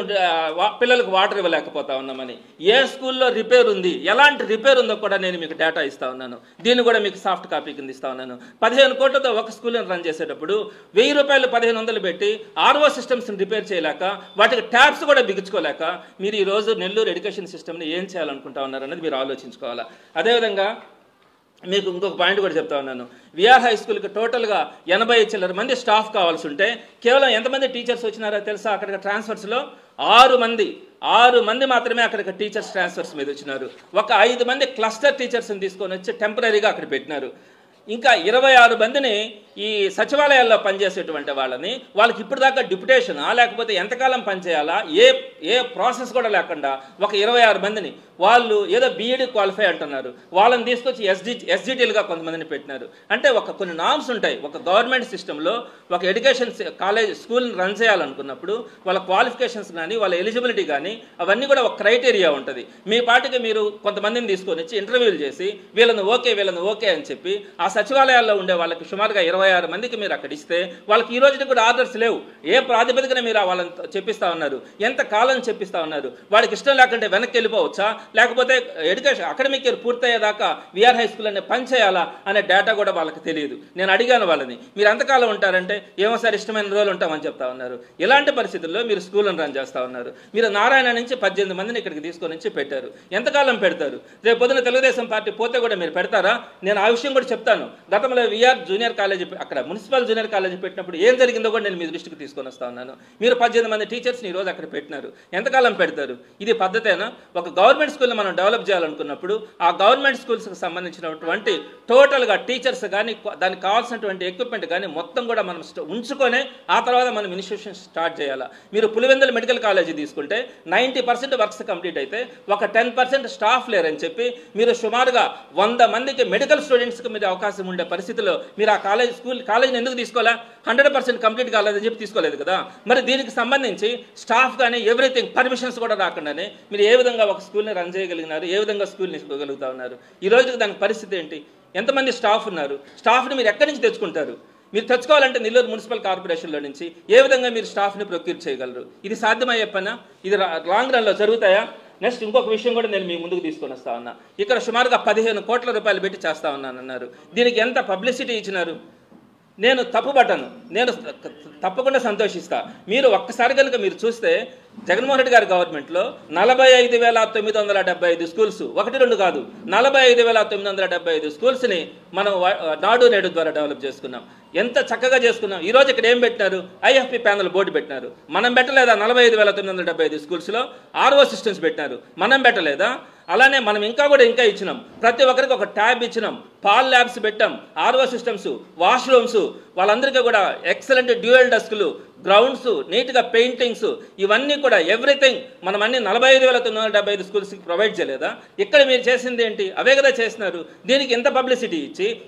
పిల్లలకు వాటర్ ఇవ్వలేకపోతా ఉన్నామని. ఏ స్కూల్లో రిపేర్ ఉంది, ఎలాంటి రిపేర్ ఉందో కూడా నేను మీకు డేటా ఇస్తా ఉన్నాను. దీన్ని కూడా మీకు సాఫ్ట్ కాపీ కింద ఇస్తా ఉన్నాను. 15 కోట్లతో ఒక స్కూల్ని రన్ చేసేటప్పుడు 1000 రూపాయలు 1500 పెట్టి ఆర్ఓ సిస్టమ్స్ని రిపేర్ చేయలేక వాటికి ట్యాప్స్ కూడా బిగించుకోలేక మీరు ఈరోజు నెల్లూరు ఎడ్యుకేషన్ సిస్టమ్ని ఏం చేయాలనుకుంటా ఉన్నారు అనేది మీరు ఆలోచించుకోవాలా. అదేవిధంగా మీకు ఇంకొక పాయింట్ కూడా చెప్తా ఉన్నాను. విఆర్ హై స్కూల్కి టోటల్గా 80 చిల్లర మంది స్టాఫ్ కావాల్సి ఉంటే కేవలం ఎంతమంది టీచర్స్ వచ్చినారో తెలుసా? అక్కడికి ట్రాన్స్ఫర్స్లో 6 మంది మాత్రమే అక్కడికి టీచర్స్ ట్రాన్స్ఫర్స్ మీద వచ్చినారు. ఒక 5 మంది క్లస్టర్ టీచర్స్ని తీసుకొని వచ్చి టెంపరీగా అక్కడ పెట్టినారు. ఇంకా 26 మందిని ఈ సచివాలయాల్లో పనిచేసేటువంటి వాళ్ళకి ఇప్పుడు దాకా డిప్యుటేషనా లేకపోతే ఎంతకాలం పనిచేయాలా ఏ ప్రాసెస్ కూడా లేకుండా ఒక 26 మందిని వాళ్ళు ఏదో బీఈడీ క్వాలిఫై అంటున్నారు, వాళ్ళని తీసుకొచ్చి ఎస్జిటీలుగా కొంతమందిని పెట్టినారు. అంటే కొన్ని నామ్స్ ఉంటాయి. ఒక గవర్నమెంట్ సిస్టంలో ఒక ఎడ్యుకేషన్ స్కూల్ని రన్ చేయాలనుకున్నప్పుడు వాళ్ళ క్వాలిఫికేషన్స్ కానీ వాళ్ళ ఎలిజిబిలిటీ కానీ అవన్నీ కూడా ఒక క్రైటీరియా ఉంటుంది. మీ పాటికి మీరు కొంతమందిని తీసుకొని వచ్చి ఇంటర్వ్యూలు చేసి వీళ్ళని ఓకే అని చెప్పి ఆ సచివాలయాల్లో ఉండే వాళ్ళకి సుమారుగా 26 66 మందికి మీరు అక్కడ ఇస్తే వాళ్ళకి ఈ రోజుకి కూడా ఆర్డర్స్ లేవు. ఏ ప్రాతిపదికన మీరు వాళ్ళని చెప్పిస్తా ఉన్నారు, ఎంత కాలం చెప్పిస్తా ఉన్నారు, వాడికి ఇష్టం లేకుంటే వెనక్కి వెళ్ళిపోవచ్చా, లేకపోతే ఎడ్యుకేషన్ అకాడమిక్ ఇయర్ పూర్తయ్యేదాకా విఆర్ హై స్కూల్ అనే పని చేయాలా అనే డేటా కూడా వాళ్ళకి తెలియదు. నేను అడిగాను వాళ్ళని, మీరు ఎంతకాలం ఉంటారంటే ఏమో సార్ ఇష్టమైన రోజులు ఉంటామని చెప్తా ఉన్నారు. ఇలాంటి పరిస్థితుల్లో మీరు స్కూళ్ళను రన్ చేస్తూ ఉన్నారు. మీరు నారాయణ నుంచి 18 మందిని ఇక్కడికి తీసుకొని వచ్చి పెట్టారు. ఎంతకాలం పెడతారు? రేపు పొద్దున తెలుగుదేశం పార్టీ పోతే కూడా మీరు పెడతారా? నేను ఆ విషయం కూడా చెప్తాను. గతంలో విఆర్ జూనియర్ కాలేజీ అక్కడ మున్సిపల్ జూనియర్ కాలేజీ పెట్టినప్పుడు ఏం జరిగిందో కూడా నేను మీ దృష్టికి తీసుకొని వస్తా ఉన్నాను. మీరు 18 మంది టీచర్స్ని ఈరోజు అక్కడ పెట్టినారు. ఎంతకాలం పెడతారు? ఇది పద్ధతేనా? ఒక గవర్నమెంట్ స్కూల్ని మనం డెవలప్ చేయాలనుకున్నప్పుడు ఆ గవర్నమెంట్ స్కూల్స్కి సంబంధించినటువంటి టోటల్గా టీచర్స్ కానీ దానికి కావాల్సినటువంటి ఎక్విప్మెంట్ కానీ మొత్తం కూడా మనం ఉంచుకొనే ఆ తర్వాత మనం ఇనిషియేషన్ స్టార్ట్ చేయాలా. మీరు పులివెందుల మెడికల్ కాలేజీ తీసుకుంటే 90% వర్క్స్ కంప్లీట్ అయితే ఒక 10% స్టాఫ్ లేరని చెప్పి మీరు సుమారుగా 100 మందికి మెడికల్ స్టూడెంట్స్కి మీరు అవకాశం ఉండే పరిస్థితిలో మీరు ఆ కాలేజీని ఎందుకు తీసుకోలే? 100% కంప్లీట్ కాలేదని చెప్పి తీసుకోలేదు కదా. మరి దీనికి సంబంధించి స్టాఫ్ కానీ ఎవ్రీథింగ్ పర్మిషన్స్ కూడా రాకుండానే మీరు ఏ విధంగా ఒక స్కూల్ని రన్ చేయగలిగినారు, ఏ విధంగా స్కూల్ని ఇవ్వగలుగుతా ఉన్నారు? ఈ రోజుకి దానికి పరిస్థితి ఏంటి? ఎంతమంది స్టాఫ్ ఉన్నారు? స్టాఫ్ని మీరు ఎక్కడి నుంచి తెచ్చుకుంటారు? మీరు తెచ్చుకోవాలంటే నెల్లూరు మున్సిపల్ కార్పొరేషన్లో నుంచి ఏ విధంగా మీరు స్టాఫ్ని ప్రొక్యూర్ చేయగలరు? ఇది సాధ్యమయ్యే పనా? ఇది లాంగ్ రన్లో జరుగుతాయా? నెక్స్ట్ ఇంకొక విషయం కూడా నేను మీ ముందుకు తీసుకొని వస్తా ఉన్నా. ఇక్కడ సుమారుగా 15 కోట్ల రూపాయలు పెట్టి చేస్తా ఉన్నానన్నారు. దీనికి ఎంత పబ్లిసిటీ ఇచ్చినారు? నేను తప్పుపట్టను, నేను తప్పకుండా సంతోషిస్తా. మీరు ఒక్కసారి కనుక మీరు చూస్తే జగన్మోహన్ రెడ్డి గారి గవర్నమెంట్లో 45,975 స్కూల్స్, 1-2 కాదు, 45,975 స్కూల్స్ని మనం నాడు నేడు ద్వారా డెవలప్ చేసుకున్నాం. ఎంత చక్కగా చేసుకున్నాం. ఈరోజు ఇక్కడ ఏం పెట్టినారు? ఐఎఫ్పి ప్యానల్ బోర్డు పెట్టినారు. మనం పెట్టలేదా? 45,975 స్కూల్స్లో ఆర్ఓ సిస్టమ్స్ పెట్టినారు. మనం పెట్టలేదా? అలానే మనం ఇంకా ఇచ్చినాం. ప్రతి ఒక్కరికి ఒక ట్యాబ్ ఇచ్చినాం. పాల్ ల్యాబ్స్ పెట్టాం, ఆర్ఓ సిస్టమ్స్, వాష్రూమ్స్, వాళ్ళందరికీ కూడా ఎక్సలెంట్ డ్యూయల్ డెస్క్లు, గ్రౌండ్స్, నీట్గా పెయింటింగ్స్, ఇవన్నీ కూడా ఎవ్రీథింగ్ మనం అన్ని 45,975 స్కూల్స్కి ప్రొవైడ్ చేయలేదా? ఇక్కడ మీరు చేసింది ఏంటి? అవే కదా చేసినారు. దీనికి ఎంత పబ్లిసిటీ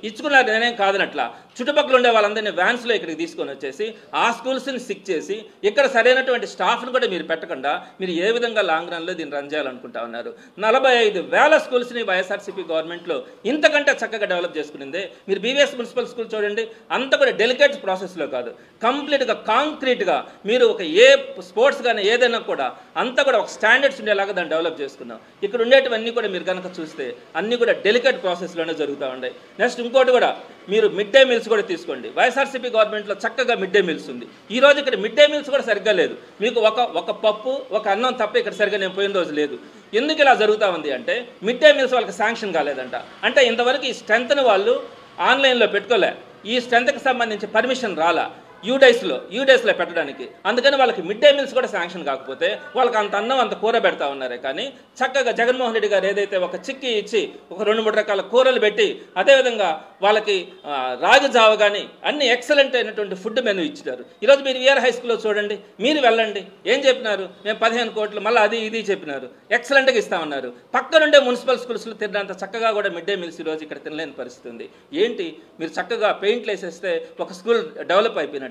ఇచ్చుకున్నారు? నేనేం కాదనట్లా. చుట్టుపక్కల ఉండే వాళ్ళందరినీ వ్యాన్స్లో ఇక్కడికి తీసుకొని వచ్చేసి ఆ స్కూల్స్ని సిక్ చేసి ఇక్కడ సరైనటువంటి స్టాఫ్ను కూడా మీరు పెట్టకుండా మీరు ఏ విధంగా లాంగ్ రన్లో దీన్ని రన్ చేయాలనుకుంటా ఉన్నారు? 45,000 స్కూల్స్ని వైఎస్ఆర్సీపీ గవర్నమెంట్లో ఇంతకంటే చక్కగా డెవలప్ చేసుకునిందే. మీరు బీవీఎస్ మున్సిపల్ స్కూల్ చూడండి, అంత కూడా డెలికేట్ ప్రాసెస్లో కాదు, కంప్లీట్గా కాంక్రీట్గా మీరు ఒక ఏ స్పోర్ట్స్ కానీ ఏదైనా కూడా అంతా కూడా ఒక స్టాండర్డ్స్ ఉండేలాగా దాన్ని డెవలప్ చేసుకున్నాం. ఇక్కడ ఉండేటివన్నీ కూడా మీరు కనుక చూస్తే అన్నీ కూడా డెలికేట్ ప్రాసెస్లోనే జరుగుతూ ఉన్నాయి. నెక్స్ట్ ఇంకోటి కూడా మీరు మిడ్ డే మీల్స్ కూడా తీసుకోండి. వైఎస్ఆర్సీపీ గవర్నమెంట్లో చక్కగా మిడ్ డే మీల్స్ ఉంది. ఈ రోజు ఇక్కడ మిడ్ డే మీల్స్ కూడా సరిగ్గా లేదు. మీకు ఒక పప్పు ఒక అన్నం తప్ప ఇక్కడ సరిగ్గా నేను పోయిన రోజు లేదు. ఎందుకు ఇలా జరుగుతూ ఉంది అంటే మిడ్ డే మీల్స్ వాళ్ళకి శాంక్షన్ కాలేదంట. అంటే ఇంతవరకు ఈ స్ట్రెంత్ని వాళ్ళు ఆన్లైన్లో పెట్టుకోలే, ఈ స్ట్రెంత్కి సంబంధించి పర్మిషన్ రాలా యూడేస్లో పెట్టడానికి. అందుకని వాళ్ళకి మిడ్ డే మీల్స్ కూడా శాంక్షన్ కాకపోతే వాళ్ళకి అంత అన్నం అంత కూర పెడతా ఉన్నారే. కానీ చక్కగా జగన్మోహన్ రెడ్డి గారు ఏదైతే ఒక చిక్కి ఇచ్చి ఒక 2-3 రకాల కూరలు పెట్టి అదేవిధంగా వాళ్ళకి రాగి జావ కానీ అన్ని ఎక్సలెంట్ అయినటువంటి ఫుడ్ మెనూ ఇచ్చినారు. ఈరోజు మీరు విఆర్ హై స్కూల్లో చూడండి, మీరు వెళ్ళండి, ఏం చెప్పినారు? మేము 15 కోట్లు మళ్ళీ అది ఇది చెప్పినారు, ఎక్సలెంట్గా ఇస్తామన్నారు. పక్కనుండే మున్సిపల్ స్కూల్స్లో తిన్నంత చక్కగా కూడా మిడ్ డే మీల్స్ ఈరోజు ఇక్కడ తినలేని పరిస్థితి ఉంది. ఏంటి? మీరు చక్కగా పెయింట్లు వేసేస్తే ఒక స్కూల్ డెవలప్ అయిపోయినట్ట.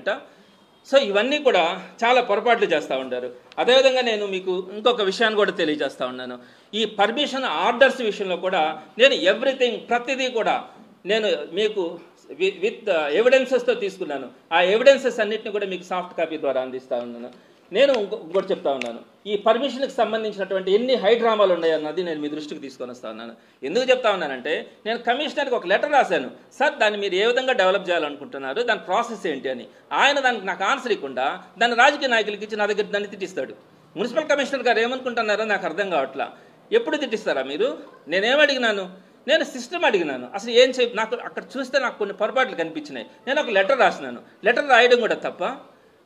సో ఇవన్నీ కూడా చాలా పొరపాట్లు చేస్తూ ఉంటారు. అదేవిధంగా నేను మీకు ఇంకొక విషయాన్ని కూడా తెలియజేస్తూ ఉన్నాను. ఈ పర్మిషన్ ఆర్డర్స్ విషయంలో కూడా నేను ఎవ్రీథింగ్ ప్రతిదీ కూడా నేను మీకు విత్ ఎవిడెన్సెస్తో తీసుకున్నాను. ఆ ఎవిడెన్సెస్ అన్నింటినీ కూడా మీకు సాఫ్ట్ కాపీ ద్వారా అందిస్తూ ఉన్నాను. నేను ఇంకోటి చెప్తా ఉన్నాను, ఈ పర్మిషన్కి సంబంధించినటువంటి ఎన్ని హైడ్రామాలు ఉన్నాయన్నది నేను మీ దృష్టికి తీసుకొని వస్తా ఉన్నాను. ఎందుకు చెప్తా ఉన్నానంటే నేను కమిషనర్కి ఒక లెటర్ రాశాను, సార్ దాన్ని మీరు ఏ విధంగా డెవలప్ చేయాలనుకుంటున్నారు, దాని ప్రాసెస్ ఏంటి అని. ఆయన దానికి నాకు ఆన్సర్ ఇవ్వకుండా దాన్ని రాజకీయ నాయకులకి ఇచ్చి నా దగ్గర దాన్ని తిట్టిస్తాడు. మున్సిపల్ కమిషనర్ గారు ఏమనుకుంటున్నారో నాకు అర్థం కావట్లా. ఎప్పుడు తిట్టిస్తారా మీరు? నేనేమడిగినాను? నేను సిస్టమ్ అడిగినాను. అసలు ఏం నాకు అక్కడ చూస్తే నాకు కొన్ని పొరపాట్లు కనిపించినాయి. నేను ఒక లెటర్ రాసినాను. లెటర్ రాయడం కూడా తప్ప?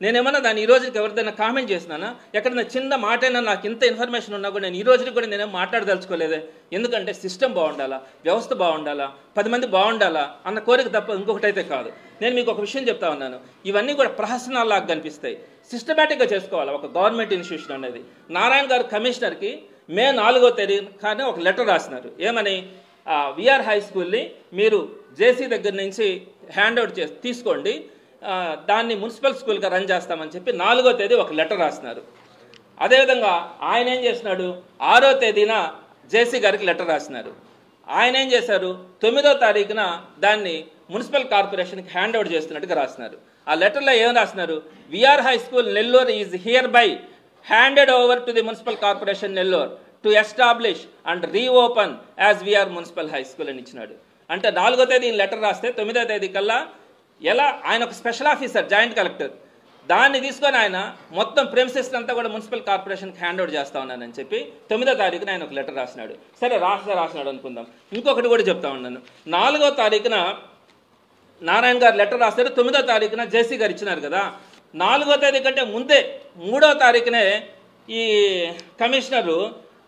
నేనేమన్నా దాన్ని ఈ రోజుకి ఎవరిదైనా కామెంట్ చేసినానా? ఎక్కడైనా చిన్న మాటైనా నాకు ఇంత ఇన్ఫర్మేషన్ ఉన్నా కూడా నేను ఈ రోజుకి కూడా నేనేం మాట్లాడదలుచుకోలేదే. ఎందుకంటే సిస్టమ్ బాగుండాలా, వ్యవస్థ బాగుండాలా, 10 మంది బాగుండాలా అన్న కోరిక తప్ప ఇంకొకటైతే కాదు. నేను మీకు ఒక విషయం చెప్తా ఉన్నాను, ఇవన్నీ కూడా ప్రహసనాల్లాగా కనిపిస్తాయి. సిస్టమేటిక్గా చేసుకోవాలి ఒక గవర్నమెంట్ ఇన్స్టిట్యూషన్ అనేది. నారాయణ గారు కమిషనర్కి మే 4వ తేదీన కానీ ఒక లెటర్ రాసినారు. ఏమని? విఆర్ హై స్కూల్ని మీరు జేసీ దగ్గర నుంచి హ్యాండ్ అవుట్ తీసుకోండి, దాన్ని మున్సిపల్ స్కూల్గా రన్ చేస్తామని చెప్పి 4వ తేదీ ఒక లెటర్ రాసినారు. అదేవిధంగా ఆయన ఏం చేసినాడు? 6వ తేదీన జేసీ గారికి లెటర్ రాసినారు. ఆయన ఏం చేశారు? 9వ తారీఖున దాన్ని మున్సిపల్ కార్పొరేషన్కి హ్యాండ్ ఓవర్ చేస్తున్నట్టుగా రాస్తున్నారు. ఆ లెటర్లో ఏం రాస్తున్నారు? VR high school Nellore is hereby handed over to the municipal corporation Nellore to establish and reopen as VR municipal high school అని ఇచ్చినాడు. అంటే 4వ తేదీ లెటర్ రాస్తే 9వ తేదీ కల్లా ఎలా ఆయన ఒక స్పెషల్ ఆఫీసర్ జాయింట్ కలెక్టర్ దాన్ని తీసుకొని ఆయన మొత్తం ప్రెమిసెస్ అంతా కూడా మున్సిపల్ కార్పొరేషన్కి హ్యాండ్ ఓవర్ చేస్తా ఉన్నానని చెప్పి 9వ తారీఖున ఆయన ఒక లెటర్ రాసినాడు. సరే రాసినాడు అనుకుందాం. ఇంకొకటి కూడా చెప్తా ఉన్నాను. 4వ తారీఖున నారాయణ గారు లెటర్ రాస్తారు. 9వ తారీఖున జేసీ గారు ఇచ్చినారు కదా. 4వ తేదీ కంటే ముందే 3వ తారీఖునే ఈ కమిషనరు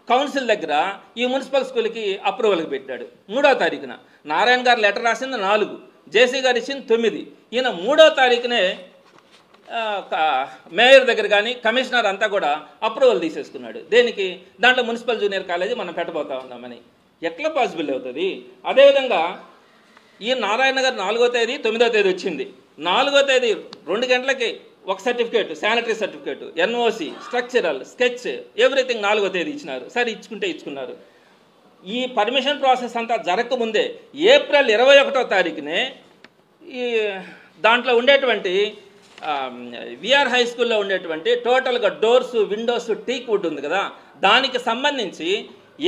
కౌన్సిల్ దగ్గర ఈ మున్సిపల్ స్కూల్కి అప్రూవల్కి పెట్టాడు. 3వ తారీఖున నారాయణ గారు లెటర్ రాసింది 4, జేసీ గారు ఇచ్చింది 9. ఈయన 3వ తారీఖునే మేయర్ దగ్గర కానీ కమిషనర్ అంతా కూడా అప్రూవల్ తీసేసుకున్నాడు. దేనికి? దాంట్లో మున్సిపల్ జూనియర్ కాలేజీ మనం పెట్టబోతా ఉన్నామని. ఎట్లా పాసిబుల్ అవుతుంది? అదేవిధంగా ఈ నారాయణ గారు 4వ తేదీ 9వ తేదీ వచ్చింది. 4వ తేదీ 2 గంటలకి ఒక certificate, sanitary certificate, NOC, structural, sketch, everything 4వ తేదీ ఇచ్చినారు. సరే ఇచ్చుకున్నారు. ఈ పర్మిషన్ ప్రాసెస్ అంతా జరగకముందే ఏప్రిల్ 21వ తారీఖునే ఈ దాంట్లో ఉండేటువంటి విఆర్ హై స్కూల్లో ఉండేటువంటి టోటల్గా డోర్స్, విండోస్, టీక్ వుడ్ ఉంది కదా, దానికి సంబంధించి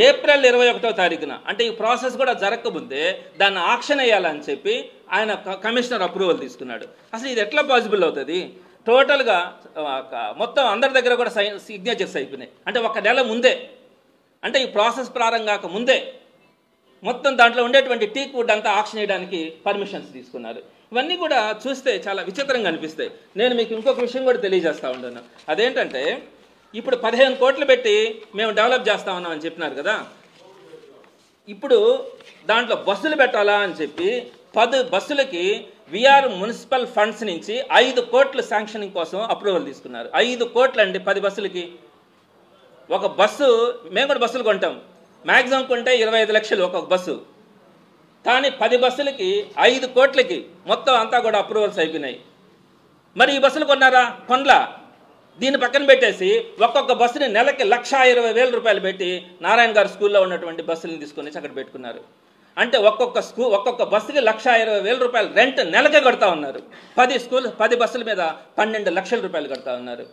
ఏప్రిల్ 21వ తారీఖున అంటే ఈ ప్రాసెస్ కూడా జరగకముందే దాన్ని ఆక్షన్ వేయాలని చెప్పి ఆయన కమిషనర్ అప్రూవల్ తీసుకున్నాడు. అసలు ఇది ఎట్లా పాసిబుల్ అవుతుంది? టోటల్గా మొత్తం అందరి దగ్గర కూడా సిగ్నేచర్స్ అయిపోయినాయి. అంటే 1 నెల ముందే, అంటే ఈ ప్రాసెస్ ప్రారంభం కాక ముందే మొత్తం దాంట్లో ఉండేటువంటి టీక్ వుడ్ అంతా ఆక్షన్ చేయడానికి పర్మిషన్స్ తీసుకున్నారు. ఇవన్నీ కూడా చూస్తే చాలా విచిత్రంగా అనిపిస్తాయి. నేను మీకు ఇంకొక విషయం కూడా తెలియజేస్తూ ఉంటాను. అదేంటంటే ఇప్పుడు 15 కోట్లు పెట్టి మేము డెవలప్ చేస్తా ఉన్నామని చెప్పినారు కదా. ఇప్పుడు దాంట్లో బస్సులు పెట్టాలా అని చెప్పి 10 బస్సులకి విఆర్ మున్సిపల్ ఫండ్స్ నుంచి 5 కోట్లు శాంక్షనింగ్ కోసం అప్రూవల్ తీసుకున్నారు. 5 కోట్లు అండి 10 బస్సులకి. ఒక బస్సు మేము కూడా బస్సులు కొంటాం, మ్యాక్సిమం కొంటే 25 లక్షలు ఒక్కొక్క బస్సు. కానీ 10 బస్సులకి 5 కోట్లకి మొత్తం అంతా కూడా అప్రూవల్స్ అయిపోయినాయి. మరి ఈ బస్సులు కొన్నారా? కొనలా. దీన్ని పక్కన పెట్టేసి ఒక్కొక్క బస్సుని నెలకి 1,20,000 రూపాయలు పెట్టి నారాయణ గారు స్కూల్లో ఉన్నటువంటి బస్సులను తీసుకొని అక్కడ పెట్టుకున్నారు. అంటే ఒక్కొక్క బస్సుకి 1,20,000 రూపాయలు రెంట్ నెలకే కడతా ఉన్నారు. 10 బస్సుల మీద 12 లక్షల రూపాయలు కడతా ఉన్నారు.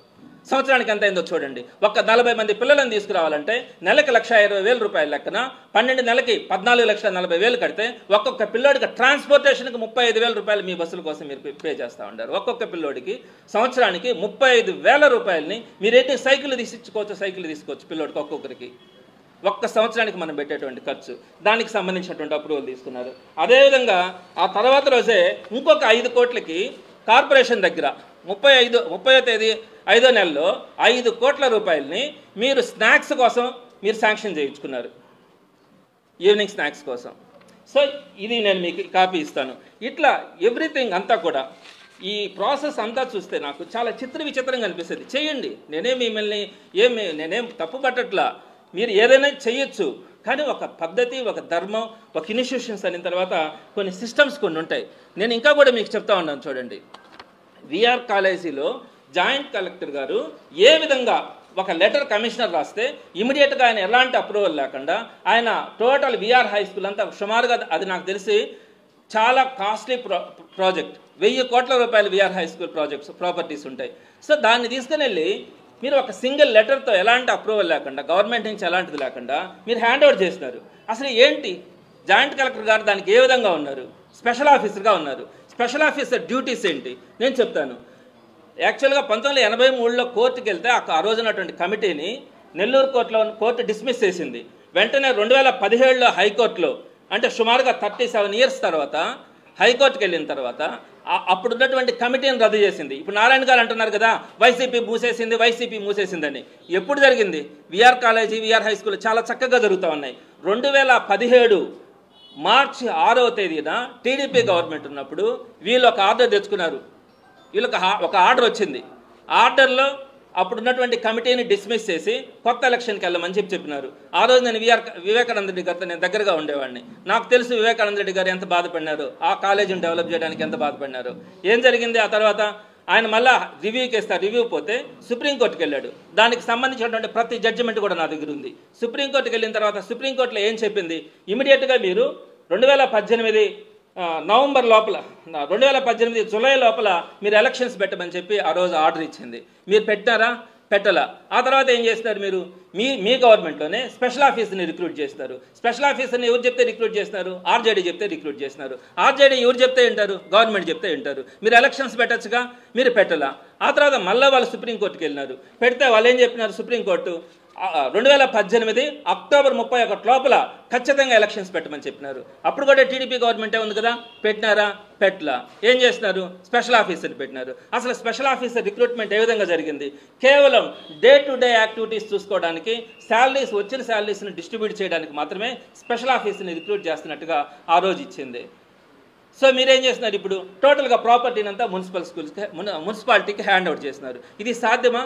సంవత్సరానికి ఎంత అయిందో చూడండి. 40 మంది పిల్లలను తీసుకురావాలంటే నెలకి 1,20,000 రూపాయల లెక్కన 12 నెలకి 14,40,000 కడితే ఒక్కొక్క పిల్లోడికి ట్రాన్స్పోర్టేషన్కి 35,000 రూపాయలు మీ బస్సుల కోసం మీరు పే చేస్తూ ఉంటారు. ఒక్కొక్క పిల్లోడికి సంవత్సరానికి 35,000 రూపాయలని మీరేంటి సైకిల్ తీసుకోవచ్చు పిల్లోడికి ఒక్కొక్కరికి. ఒక్క సంవత్సరానికి మనం పెట్టేటువంటి ఖర్చు, దానికి సంబంధించినటువంటి అప్రూవల్ తీసుకున్నారు. అదేవిధంగా ఆ తర్వాత రోజే ఇంకొక 5 కోట్లకి కార్పొరేషన్ దగ్గర 30వ తేదీ 5వ నెలలో 5 కోట్ల రూపాయలని మీరు స్నాక్స్ కోసం మీరు శాంక్షన్ చేయించుకున్నారు, ఈవినింగ్ స్నాక్స్ కోసం. సో ఇది నేను మీకు కాపీ ఇస్తాను. ఇట్లా ఎవ్రీథింగ్ అంతా కూడా ఈ ప్రాసెస్ అంతా చూస్తే నాకు చాలా విచిత్రంగా అనిపిస్తుంది. చేయండి, నేనేం తప్పు పట్టట్లా, మీరు ఏదైనా చేయొచ్చు. కానీ ఒక పద్ధతి, ఒక ధర్మం, ఒక ఇన్స్టిట్యూషన్స్ అయిన తర్వాత కొన్ని సిస్టమ్స్ కొన్ని ఉంటాయి. నేను ఇంకా కూడా మీకు చెప్తా ఉన్నాను చూడండి. విఆర్ కాలేజీలో జాయింట్ కలెక్టర్ గారు ఏ విధంగా ఒక లెటర్ కమిషనర్ రాస్తే ఇమీడియట్గా ఆయన ఎలాంటి అప్రూవల్ లేకుండా ఆయన టోటల్ విఆర్ హై స్కూల్ అంతా సుమారుగా అది నాకు తెలిసి చాలా కాస్ట్లీ ప్రాజెక్ట్, 1000 కోట్ల రూపాయలు విఆర్ హై స్కూల్ ప్రాపర్టీస్ ఉంటాయి. సో దాన్ని తీసుకుని వెళ్ళి మీరు ఒక సింగిల్ లెటర్తో ఎలాంటి అప్రూవల్ లేకుండా, గవర్నమెంట్ నుంచి ఎలాంటిది లేకుండా మీరు హ్యాండ్ ఓవర్ చేసినారు. అసలు ఏంటి? జాయింట్ కలెక్టర్ గారు దానికి ఏ విధంగా ఉన్నారు? స్పెషల్ ఆఫీసర్గా ఉన్నారు. స్పెషల్ ఆఫీసర్ డ్యూటీస్ ఏంటి నేను చెప్తాను. యాక్చువల్గా 1983లో కోర్టుకి వెళ్తే ఆ రోజునటువంటి కమిటీని నెల్లూరు కోర్టు డిస్మిస్ చేసింది. వెంటనే 2017లో హైకోర్టులో, అంటే సుమారుగా 37 years తర్వాత హైకోర్టుకి వెళ్ళిన తర్వాత అప్పుడు ఉన్నటువంటి కమిటీని రద్దు చేసింది. ఇప్పుడు నారాయణ గారు అంటున్నారు కదా వైసీపీ మూసేసిందని. ఎప్పుడు జరిగింది? VR college, VR high school చాలా చక్కగా జరుగుతూ ఉన్నాయి. 2017 మార్చి 6వ తేదీన టీడీపీ గవర్నమెంట్ ఉన్నప్పుడు వీళ్ళు ఒక ఆర్డర్ తెచ్చుకున్నారు. వీళ్ళకి ఒక ఆర్డర్ వచ్చింది. ఆర్డర్లో అప్పుడున్నటువంటి కమిటీని డిస్మిస్ చేసి కొత్త ఎలక్షన్కి వెళ్ళమని చెప్పినారు. ఆ రోజు నేను వివేకానంద రెడ్డి గారితో నేను దగ్గరగా ఉండేవాడిని. నాకు తెలుసు వివేకానంద రెడ్డి గారు ఎంత బాధపడినారు, ఆ కాలేజీని డెవలప్ చేయడానికి ఎంత బాధపడినారు. ఏం జరిగింది? ఆ తర్వాత ఆయన మళ్ళా రివ్యూ పోతే సుప్రీంకోర్టుకి వెళ్ళాడు. దానికి సంబంధించినటువంటి ప్రతి జడ్జిమెంట్ కూడా నా దగ్గర ఉంది. సుప్రీంకోర్టుకి వెళ్ళిన తర్వాత సుప్రీంకోర్టులో ఏం చెప్పింది? ఇమీడియట్గా మీరు 2018 నవంబర్ లోపల 2018 జూలై లోపల మీరు ఎలక్షన్స్ పెట్టమని చెప్పి ఆ రోజు ఆర్డర్ ఇచ్చింది. మీరు పెట్టారా? పెట్టలా. ఆ తర్వాత ఏం చేస్తారు మీరు? మీ గవర్నమెంట్లోనే స్పెషల్ ఆఫీసర్ని రిక్రూట్ చేస్తారు. స్పెషల్ ఆఫీసర్ని ఎవరు చెప్తే రిక్రూట్ చేస్తున్నారు? ఆర్జేడీ చెప్తే రిక్రూట్ చేస్తున్నారు. ఆర్జేడీ ఎవరు చెప్తే వింటారు? గవర్నమెంట్ చెప్తే వింటారు. మీరు ఎలక్షన్స్ పెట్టచ్చుగా, మీరు పెట్టలా. ఆ తర్వాత మళ్ళీ వాళ్ళు సుప్రీంకోర్టుకి వెళ్ళినారు. పెడితే వాళ్ళు ఏం చెప్పినారు? సుప్రీంకోర్టు 2018 అక్టోబర్ 31 లోపల ఖచ్చితంగా ఎలక్షన్స్ పెట్టమని చెప్పినారు. అప్పుడు కూడా టీడీపీ గవర్నమెంటే ఉంది కదా, పెట్టినారా? పెట్టలా. ఏం చేస్తున్నారు? స్పెషల్ ఆఫీసర్ పెట్టినారు. అసలు స్పెషల్ ఆఫీసర్ రిక్రూట్మెంట్ ఏ విధంగా జరిగింది? కేవలం డే టు డే యాక్టివిటీస్ చూసుకోవడానికి, శాలరీస్ వచ్చిన శాలరీస్ని డిస్ట్రిబ్యూట్ చేయడానికి మాత్రమే స్పెషల్ ఆఫీసర్ని రిక్రూట్ చేస్తున్నట్టుగా ఆ రోజు ఇచ్చింది. సో మీరేం చేస్తున్నారు? ఇప్పుడు టోటల్గా ప్రాపర్టీని అంతా మున్సిపాలిటీకి హ్యాండ్ అవుట్ చేస్తున్నారు. ఇది సాధ్యమా?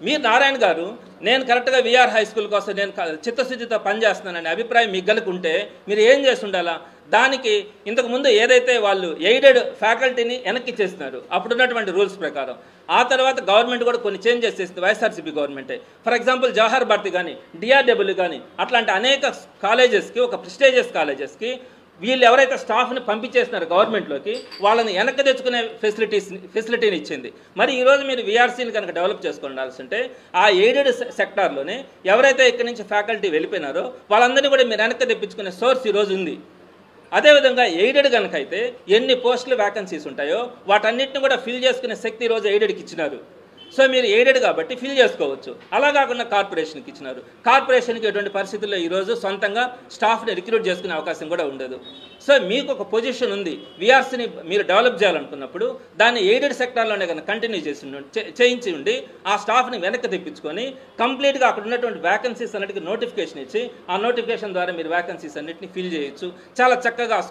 మీరు నారాయణ గారు, నేను కరెక్ట్గా విఆర్ హై స్కూల్ కోసం నేను చిత్తశుద్ధితో పనిచేస్తున్నాననే అభిప్రాయం మీకు కనుకుంటే మీరు ఏం చేసి ఉండాలా? దానికి ఇంతకుముందు ఏదైతే వాళ్ళు ఎయిడెడ్ ఫ్యాకల్టీని వెనక్కి చేస్తున్నారు అప్పుడున్నటువంటి రూల్స్ ప్రకారం, ఆ తర్వాత గవర్నమెంట్ కూడా కొన్ని చేంజెస్ చేస్తుంది, వైఎస్ఆర్సీపీ గవర్నమెంటే. ఫర్ ఎగ్జాంపుల్ జవహర్ భారతి కానీ, డిఆర్డబ్ల్యూ కానీ అట్లాంటి అనేక కాలేజెస్కి, ఒక ప్రెస్టీజియస్ కాలేజెస్కి వీళ్ళు ఎవరైతే స్టాఫ్ని పంపించేస్తున్నారు గవర్నమెంట్లోకి, వాళ్ళని వెనక్కి తెచ్చుకునే ఫెసిలిటీని ఇచ్చింది. మరి ఈరోజు మీరు వీఆర్సీని కనుక డెవలప్ చేసుకోవాల్సి ఉంటే ఆ ఎయిడెడ్ సెక్టార్లోనే ఎవరైతే ఇక్కడి నుంచి ఫ్యాకల్టీ వెళ్ళిపోయినారో వాళ్ళందరినీ కూడా మీరు వెనక్కి తెప్పించుకునే సోర్స్ ఈరోజు ఉంది. అదేవిధంగా ఎయిడెడ్ కనుక అయితే ఎన్ని పోస్టులు వ్యాకెన్సీస్ ఉంటాయో వాటన్నిటిని కూడా ఫిల్ చేసుకునే శక్తి ఈరోజు ఎయిడెడ్కి ఇచ్చినారు. సో మీరు ఎయిడెడ్ కాబట్టి ఫిల్ చేసుకోవచ్చు. అలా కాకుండా కార్పొరేషన్కి ఇచ్చినారు. కార్పొరేషన్కి ఎటువంటి పరిస్థితుల్లో ఈరోజు సొంతంగా స్టాఫ్ని రిక్రూట్ చేసుకునే అవకాశం కూడా ఉండదు. సో మీకు ఒక పొజిషన్ ఉంది, వీఆర్సీని మీరు డెవలప్ చేయాలనుకున్నప్పుడు దాన్ని ఎయిడెడ్ సెక్టార్లోనే కనుక కంటిన్యూ చేయించి ఉండి ఆ స్టాఫ్ని వెనక్కి తెప్పించుకొని కంప్లీట్గా అక్కడ ఉన్నటువంటి వ్యాకెన్సీస్ అన్నిటికీ నోటిఫికేషన్ ఇచ్చి ఆ నోటిఫికేషన్ ద్వారా మీరు వ్యాకెన్సీస్ అన్నింటినీ ఫిల్ చేయొచ్చు. చాలా చక్కగా ఆ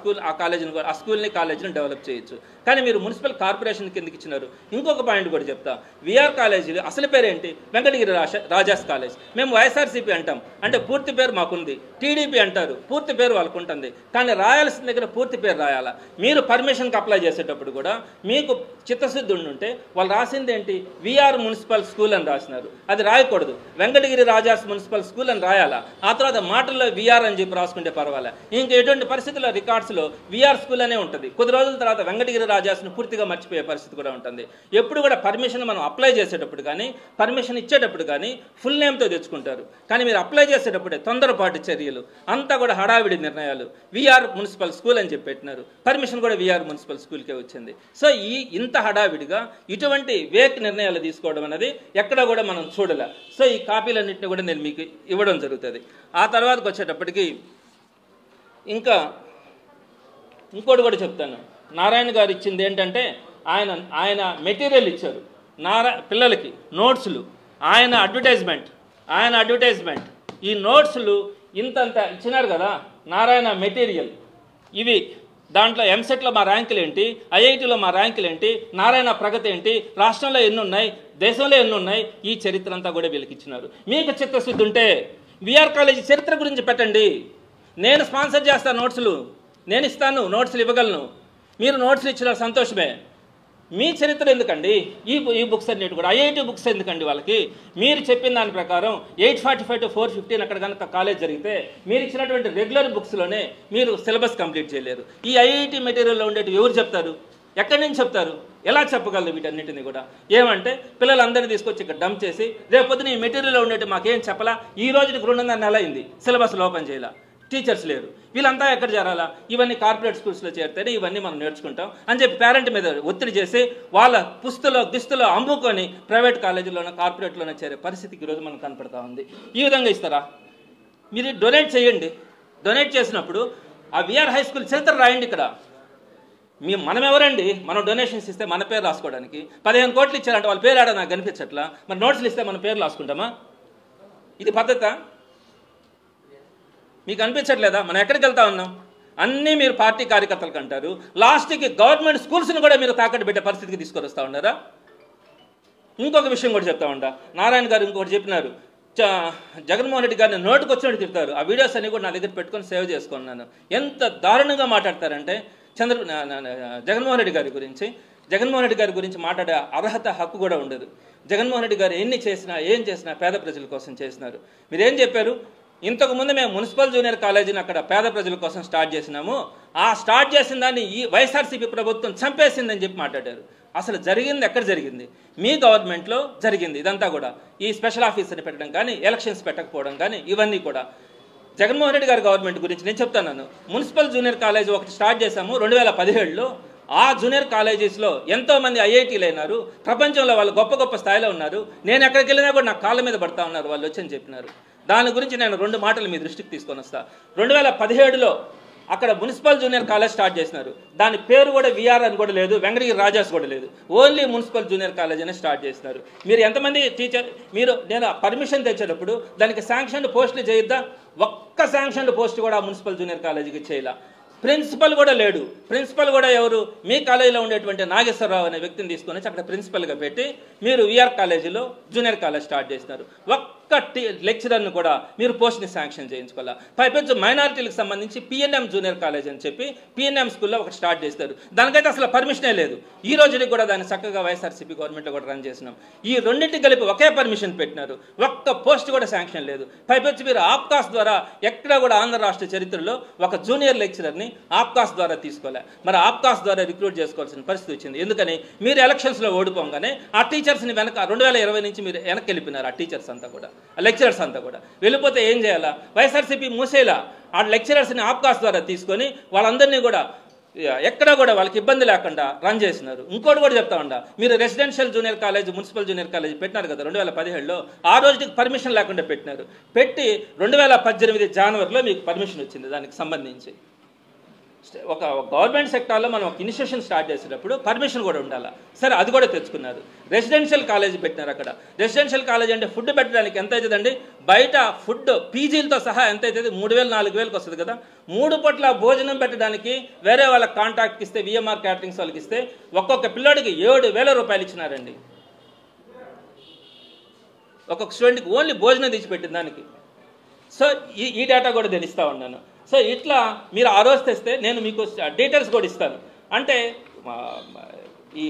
స్కూల్ని కాలేజీని డెవలప్ చేయొచ్చు. కానీ మీరు మున్సిపల్ కార్పొరేషన్ కిందకి ఇచ్చినారు. ఇంకొక పాయింట్ కూడా చెప్తా, విఆర్ కాలేజీలు అసలు పేరేంటి? వెంకటగిరి రాజాస్ కాలేజ్. మేము వైఎస్ఆర్సీపీ అంటాం, అంటే పూర్తి పేరు మాకుంది. టీడీపీ అంటారు, పూర్తి పేరు వాళ్ళకు ఉంటుంది. కానీ రాయాల్సిన దగ్గర పూర్తి పేరు రాయాలా? మీరు పర్మిషన్కి అప్లై చేసేటప్పుడు కూడా మీకు చిత్తశుద్ధి ఉంటే వాళ్ళు రాసింది ఏంటి? విఆర్ మున్సిపల్ స్కూల్ అని రాసినారు. అది రాయకూడదు, వెంకటగిరి రాజాస్ మున్సిపల్ స్కూల్ అని రాయాలా. ఆ తర్వాత మాటల్లో విఆర్ అని చెప్పి రాసుకుంటే పర్వాలే. ఇంక ఎటువంటి పరిస్థితుల్లో రికార్డ్స్లో విఆర్ స్కూల్ అనే ఉంటుంది. కొద్ది రోజుల తర్వాత వెంకటగిరి రాజాస్ను పూర్తిగా మర్చిపోయే పరిస్థితి కూడా ఉంటుంది. ఎప్పుడు కూడా పర్మిషన్ మనం అప్లై చేసేటప్పుడు కానీ, పర్మిషన్ ఇచ్చేటప్పుడు కానీ ఫుల్ నేమ్తో తెచ్చుకుంటారు. కానీ మీరు అప్లై చేసేటప్పుడే తొందరపాటు చర్యలు, అంతా కూడా హడావిడి నిర్ణయాలు. విఆర్ మున్సిపల్ స్కూల్ అని చెప్పి పెట్టినారు, పర్మిషన్ కూడా విఆర్ మున్సిపల్ స్కూల్కే వచ్చింది. సో ఇంత హడావిడిగా ఇటువంటి వేక్ నిర్ణయాలు తీసుకోవడం అనేది ఎక్కడ కూడా మనం చూడలే. సో ఈ కాపీలన్నింటినీ కూడా నేను మీకు ఇవ్వడం జరుగుతుంది. ఆ తర్వాతకు వచ్చేటప్పటికి ఇంకోటి కూడా చెప్తాను. నారాయణ గారు ఇచ్చింది ఏంటంటే ఆయన మెటీరియల్ ఇచ్చారు పిల్లలకి, నోట్స్లు, ఆయన అడ్వర్టైజ్మెంట్ ఈ నోట్స్లు ఇంతంత ఇచ్చినారు కదా. నారాయణ మెటీరియల్ ఇవి, దాంట్లో ఎంసెట్లో మా ర్యాంకులు ఏంటి, ఐఐటీలో మా ర్యాంకులు ఏంటి, నారాయణ ప్రగతి ఏంటి, రాష్ట్రంలో ఎన్ని ఉన్నాయి, దేశంలో ఎన్ని ఉన్నాయి, ఈ చరిత్ర అంతా కూడా వీళ్ళకి ఇచ్చినారు. మీకు చిత్తశుద్ధి ఉంటే విఆర్ కాలేజీ చరిత్ర గురించి పెట్టండి. నేను స్పాన్సర్ చేస్తాను, నోట్స్లు నేను ఇస్తాను, నోట్స్లు ఇవ్వగలను. మీరు నోట్స్లు ఇచ్చిన సంతోషమే. మీ చరిత్ర ఎందుకండి? ఈ బుక్స్ అన్నిటి కూడా ఐఐటీ బుక్స్ ఎందుకండి వాళ్ళకి? మీరు చెప్పిన దాని ప్రకారం 845 to 415 అక్కడ కనుక కాలేజ్ జరిగితే మీరు ఇచ్చినటువంటి రెగ్యులర్ బుక్స్లోనే మీరు సిలబస్ కంప్లీట్ చేయలేరు. ఈ ఐఐటీ మెటీరియల్లో ఉండేవి ఎవరు చెప్తారు? ఎక్కడి నుంచి చెప్తారు? ఎలా చెప్పగలరు వీటన్నిటిని కూడా? ఏమంటే పిల్లలందరినీ తీసుకొచ్చి ఇక్కడ డంప్ చేసి రేపొద్దున ఈ మెటీరియల్లో ఉండేవి మాకేం చెప్పలా, ఈ రోజుకి 2.5 నెలలు అయింది, సిలబస్ ఓపెన్ చేయాల, టీచర్స్ లేరు, వీళ్ళంతా ఎక్కడ చేరాలా? ఇవన్నీ కార్పొరేట్ స్కూల్స్లో చేరితేనే ఇవన్నీ మనం నేర్చుకుంటాం అని చెప్పి పేరెంట్ మీద ఒత్తిడి చేసి వాళ్ళ గిస్తులో అమ్ముకొని ప్రైవేట్ కాలేజీలోనో కార్పొరేట్లోనో చేరే పరిస్థితికి ఈరోజు మనకు కనపడతా ఉంది. ఈ విధంగా ఇస్తారా? మీరు డొనేట్ చేయండి. డొనేట్ చేసినప్పుడు ఆ విఆర్ హై స్కూల్ చరిత్ర రాయండి. ఇక్కడ మనం ఎవరండి? మనం డొనేషన్స్ ఇస్తే మన పేరు రాసుకోవడానికి 15 కోట్లు ఇచ్చారంటే వాళ్ళ పేరు ఆడ నాకు కనిపించట్లా. మరి నోట్స్లు ఇస్తే మన పేరు రాసుకుంటామా? ఇది పద్ధతా? మీకు అనిపించట్లేదా? మనం ఎక్కడికి వెళ్తా ఉన్నాం? అన్నీ మీరు పార్టీ కార్యకర్తలకు అంటారు, లాస్ట్కి గవర్నమెంట్ స్కూల్స్ని కూడా మీరు తాకట్టు పెట్టే పరిస్థితికి తీసుకొస్తా ఉన్నారా? ఇంకొక విషయం కూడా చెప్తా ఉంటా. నారాయణ గారు ఇంకొకటి చెప్పినారు, జగన్మోహన్ రెడ్డి గారిని నోటుకు వచ్చినట్టు తిడతారు. ఆ వీడియోస్ అన్ని కూడా నా దగ్గర పెట్టుకొని సేవ్ చేసుకున్నాను. ఎంత దారుణంగా మాట్లాడతారంటే జగన్మోహన్ రెడ్డి గారి గురించి మాట్లాడే అర్హత, హక్కు కూడా ఉండదు. జగన్మోహన్ రెడ్డి గారు ఏం చేసినా పేద ప్రజల కోసం చేసినారు. మీరేం చెప్పారు? ఇంతకుముందు మేము మున్సిపల్ జూనియర్ కాలేజీని అక్కడ పేద ప్రజల కోసం స్టార్ట్ చేసినాము, ఆ స్టార్ట్ చేసిన దాన్ని ఈ వైఎస్ఆర్సీపీ ప్రభుత్వం చంపేసిందని చెప్పి మాట్లాడారు. అసలు జరిగింది ఎక్కడ జరిగింది? మీ గవర్నమెంట్లో జరిగింది ఇదంతా కూడా. ఈ స్పెషల్ ఆఫీసర్ని పెట్టడం కానీ, ఎలక్షన్స్ పెట్టకపోవడం కానీ, ఇవన్నీ కూడా జగన్మోహన్ రెడ్డి గారి గవర్నమెంట్ గురించి నేను చెప్తాను. మున్సిపల్ జూనియర్ కాలేజ్ ఒకటి స్టార్ట్ చేశాము 2017లో. ఆ జూనియర్ కాలేజెస్లో ఎంతోమంది ఐఐటీలు అయినారు, ప్రపంచంలో వాళ్ళు గొప్ప గొప్ప స్థాయిలో ఉన్నారు. నేను ఎక్కడికి వెళ్ళినా కూడా నా కాళ్ళ మీద పడతా ఉన్నారు వాళ్ళు వచ్చని చెప్పినారు. దాని గురించి నేను 2 మాటలు మీ దృష్టికి తీసుకొని వస్తా. 2017లో అక్కడ మున్సిపల్ జూనియర్ కాలేజ్ స్టార్ట్ చేసినారు. దాని పేరు కూడా విఆర్ అని కూడా లేదు, వెంకటగిరి రాజాస్ కూడా లేదు, ఓన్లీ మున్సిపల్ జూనియర్ కాలేజ్ అని స్టార్ట్ చేసినారు. మీరు ఎంతమంది టీచర్ నేను పర్మిషన్ తెచ్చేటప్పుడు దానికి శాంక్షన్ పోస్టులు చేయొద్దా? ఒక్క శాంక్షన్ పోస్ట్ కూడా మున్సిపల్ జూనియర్ కాలేజీకి చేయాల. ప్రిన్సిపల్ కూడా లేడు. ప్రిన్సిపల్ కూడా ఎవరు? మీ కాలేజీలో ఉండేటువంటి నాగేశ్వరరావు అనే వ్యక్తిని తీసుకొని అక్కడ ప్రిన్సిపల్గా పెట్టి మీరు విఆర్ కాలేజీలో జూనియర్ కాలేజ్ స్టార్ట్ చేసినారు. ఒక్క లెక్చరర్ను కూడా మీరు పోస్ట్ని శాంక్షన్ చేయించుకోవాలి. పైపెచ్చు మైనారిటీలకు సంబంధించి పిఎన్ఎం జూనియర్ కాలేజ్ అని చెప్పి పిఎన్ఎం స్కూల్లో ఒకటి స్టార్ట్ చేస్తారు. దానికైతే అసలు పర్మిషనే లేదు. ఈ రోజుకి కూడా దాన్ని చక్కగా వైఎస్ఆర్సీపీ గవర్నమెంట్లో కూడా రన్ చేసినాం. ఈ రెండింటికి కలిపి ఒకే పర్మిషన్ పెట్టినారు, ఒక్క పోస్ట్ కూడా శాంక్షన్ లేదు. పైపెచ్చు మీరు ఆప్కాస్ ద్వారా ఎక్కడ కూడా ఆంధ్ర రాష్ట్ర చరిత్రలో ఒక జూనియర్ లెక్చరర్ని ఆప్కాస్ ద్వారా తీసుకోలే. మరి ఆప్కాస్ ద్వారా రిక్రూట్ చేసుకోవాల్సిన పరిస్థితి వచ్చింది. ఎందుకని? మీరు ఎలక్షన్స్లో ఓడిపోగానే ఆ టీచర్స్ని వెనక 2020 నుంచి మీరు వెనక్కి వెళ్ళిపోయినారు. ఆ టీచర్స్ అంతా కూడా, లెక్చరర్స్ అంతా కూడా వెళ్ళిపోతే ఏం చేయాలా? వైఎస్ఆర్సీపీ మూసేలా ఆ లెక్చరర్స్ని ఆప్కాస్ ద్వారా తీసుకొని వాళ్ళందరినీ కూడా ఎక్కడా కూడా వాళ్ళకి ఇబ్బంది లేకుండా రన్ చేసినారు. ఇంకోటి కూడా చెప్తా ఉండా, మీరు residential junior college, municipal junior college పెట్టినారు కదా 2017లో. ఆ రోజుకి పర్మిషన్ లేకుండా పెట్టినారు. పెట్టి 2018 జనవరిలో మీకు పర్మిషన్ వచ్చింది. దానికి సంబంధించి ఒక గవర్నమెంట్ సెక్టార్లో మనం ఒక ఇనిషియేషన్ స్టార్ట్ చేసేటప్పుడు పర్మిషన్ కూడా ఉండాలి. సరే, అది కూడా తెచ్చుకున్నారు. రెసిడెన్షియల్ కాలేజ్ పెట్టినారు. అక్కడ రెసిడెన్షియల్ కాలేజ్ అంటే ఫుడ్ పెట్టడానికి ఎంత అవుతుందండి? బయట ఫుడ్ పీజీలతో సహా ఎంత అవుతుంది? 3,000-4,000కి వస్తుంది కదా. 3 పూట్ల భోజనం పెట్టడానికి వేరే వాళ్ళకి కాంటాక్ట్కి ఇస్తే, విఎంఆర్ క్యాటరింగ్స్ వాళ్ళకి ఇస్తే ఒక్కొక్క పిల్లోడికి 7,000 రూపాయలు ఇచ్చినారండి. ఒక్కొక్క స్టూడెంట్కి ఓన్లీ భోజనం తెచ్చిపెట్టిన దానికి. సో ఈ డేటా కూడా నేను ఇస్తూ ఉన్నాను. సో ఇట్లా మీరు ఆ రోజు తెస్తే నేను మీకు డీటెయిల్స్ కూడా ఇస్తాను. అంటే ఈ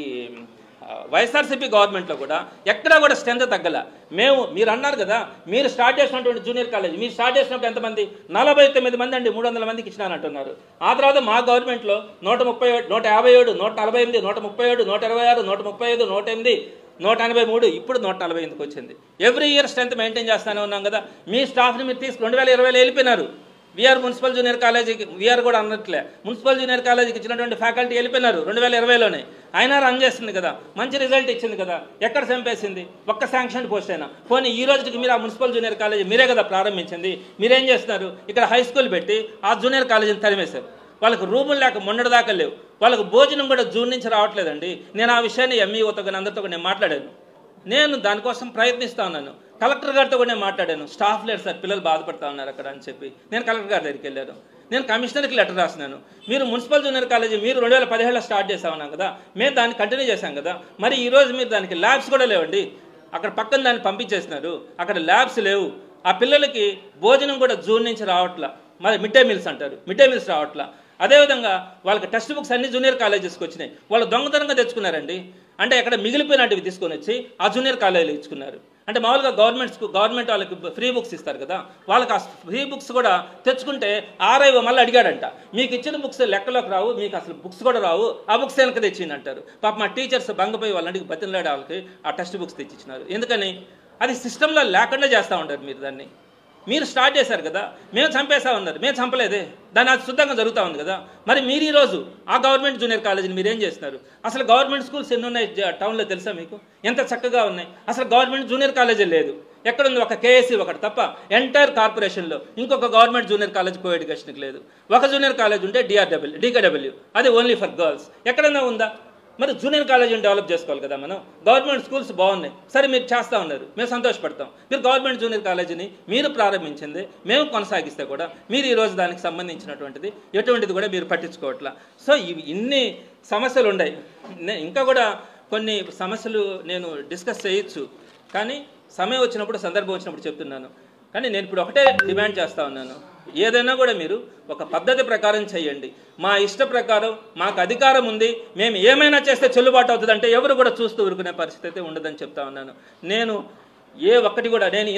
వైఎస్ఆర్సీపీ గవర్నమెంట్లో కూడా ఎక్కడా కూడా స్ట్రెంత్ తగ్గల. మీరు అన్నారు కదా, మీరు స్టార్ట్ చేసినటువంటి జూనియర్ కాలేజ్ మీరు స్టార్ట్ చేసినప్పుడు ఎంతమంది? 49 మంది అండి. 300 మందికి ఇచ్చినానంటున్నారు. ఆ తర్వాత మా గవర్నమెంట్లో 137, 157, 148, 137, 126, 135, 108, 183, ఇప్పుడు 148కి వచ్చింది. ఎవ్రీ ఇయర్ స్ట్రెంత్ మెయింటైన్ చేస్తూనే ఉన్నాం కదా. మీ స్టాఫ్ని మీరు తీసుకు 2020లో వెళ్ళిపోయినారు. విఆర్ మున్సిపల్ జూనియర్ కాలేజీకి, విఆర్ కూడా అన్నట్లే మున్సిపల్ జూనియర్ కాలేజీకి ఇచ్చినటువంటి ఫ్యాకల్టీ వెళ్ళిపోయినారు 2020లోనే. అయినా రన్ చేస్తుంది కదా, మంచి రిజల్ట్ ఇచ్చింది కదా. ఎక్కడ చంపేసింది? ఒక్క శాంక్షన్ పోస్ట్ అయినా. పోనీ ఈ రోజుకి మీరు ఆ మున్సిపల్ జూనియర్ కాలేజీ మీరే కదా ప్రారంభించింది. మీరేం చేస్తున్నారు? ఇక్కడ హై స్కూల్ పెట్టి ఆ జూనియర్ కాలేజీని తరిమేశారు. వాళ్ళకి రూములు లేక మొన్నటిదాకా లేవు. వాళ్ళకు భోజనం కూడా జూన్ నుంచి రావట్లేదండి. నేను ఆ విషయాన్ని ఎంఈఓతో కానీ అందరితో కూడా నేను మాట్లాడాను. నేను దానికోసం ప్రయత్నిస్తూ ఉన్నాను. కలెక్టర్ గారితో కూడా నేను మాట్లాడాను. స్టాఫ్ లేరు సార్, పిల్లలు బాధపడతా ఉన్నారు అక్కడ అని చెప్పి నేను కలెక్టర్ గారి దగ్గరికి వెళ్ళాను. నేను కమిషనర్కి లెటర్ రాసినాను. మీరు మున్సిపల్ జూనియర్ కాలేజీ మీరు 2017లో స్టార్ట్ చేసామన్నాం కదా, మేము దాన్ని కంటిన్యూ చేశాం కదా. మరి ఈరోజు మీరు దానికి ల్యాబ్స్ కూడా లేవండి. అక్కడ పక్కన దాన్ని పంపించేసినారు. అక్కడ ల్యాబ్స్ లేవు. ఆ పిల్లలకి భోజనం కూడా జూన్ నుంచి రావట్లా. మరి మిడ్ డే మీల్స్ అంటారు, మిడ్ డే మీల్స్ రావట్లా. అదేవిధంగా వాళ్ళకి టెక్స్ట్ బుక్స్ అన్ని జూనియర్ కాలేజెస్కి వచ్చినాయి. వాళ్ళు దొంగతనంగా తెచ్చుకున్నారండి. అంటే అక్కడ మిగిలిపోయినవి తీసుకొని వచ్చి ఆ జూనియర్ కాలేజీలో ఇచ్చుకున్నారు. అంటే మామూలుగా గవర్నమెంట్ వాళ్ళకి ఫ్రీ బుక్స్ ఇస్తారు కదా, వాళ్ళకి ఆ ఫ్రీ బుక్స్ కూడా తెచ్చుకుంటే ఆర్ఐఓ మళ్ళీ అడిగాడంట, మీకు ఇచ్చిన బుక్స్ లెక్కలోకి రావు, మీకు అసలు బుక్స్ కూడా రావు, ఆ బుక్స్ వెనక తెచ్చింది అంటారు. పాప మా టీచర్స్ బంగపోయి వాళ్ళకి బతిలాడే వాళ్ళకి ఆ టెక్స్ట్ బుక్స్ తెచ్చిచ్చినారు. ఎందుకని? అది సిస్టంలో లేకుండా చేస్తూ ఉంటారు. మీరు దాన్ని మీరు స్టార్ట్ చేశారు కదా, మేము చంపేసా ఉన్నారు. మేము చంపలేదే, దాన్ని అది శుద్ధంగా జరుగుతూ ఉంది కదా. మరి మీరు ఈరోజు ఆ గవర్నమెంట్ జూనియర్ కాలేజీని మీరు ఏం చేస్తున్నారు? అసలు గవర్నమెంట్ స్కూల్స్ ఎన్ని ఉన్నాయి టౌన్లో తెలుసా మీకు? ఎంత చక్కగా ఉన్నాయి. అసలు గవర్నమెంట్ జూనియర్ కాలేజీ లేదు. ఎక్కడుంది? ఒక కేఎస్సీ ఒకటి తప్ప ఎంటైర్ కార్పొరేషన్లో ఇంకొక గవర్నమెంట్ జూనియర్ కాలేజ్ కో ఎడ్యుకేషన్కి లేదు. ఒక జూనియర్ కాలేజ్ ఉంటే డీకేడబ్ల్యూ, అది ఓన్లీ ఫర్ గర్ల్స్. ఎక్కడైనా ఉందా? మరి జూనియర్ కాలేజీని డెవలప్ చేసుకోవాలి కదా మనం. గవర్నమెంట్ స్కూల్స్ బాగున్నాయి, సరే మీరు చేస్తూ ఉన్నారు, మేము సంతోషపడతాం. మీరు గవర్నమెంట్ జూనియర్ కాలేజీని మీరు ప్రారంభించింది, మేము కొనసాగిస్తే కూడా మీరు ఈరోజు దానికి సంబంధించినటువంటిది ఎటువంటిది కూడా మీరు పట్టించుకోవట్లా. సో ఇన్ని సమస్యలు ఉన్నాయి. ఇంకా కూడా కొన్ని సమస్యలు నేను డిస్కస్ చేయొచ్చు, కానీ సమయం వచ్చినప్పుడు, సందర్భం వచ్చినప్పుడు చెప్తున్నాను. కానీ నేను ఇప్పుడు ఒకటే డిమాండ్ చేస్తూ ఉన్నాను, ఏదైనా కూడా మీరు ఒక పద్ధతి ప్రకారం చేయండి. మా ఇష్ట ప్రకారం మాకు అధికారం ఉంది, మేము ఏమైనా చేస్తే చెల్లుబాటు అవుతుందంటే ఎవరు కూడా చూస్తూ ఊరుకునే పరిస్థితి అయితే ఉండదని చెప్తా ఉన్నాను. నేను ఏ ఒక్కటి కూడా నేను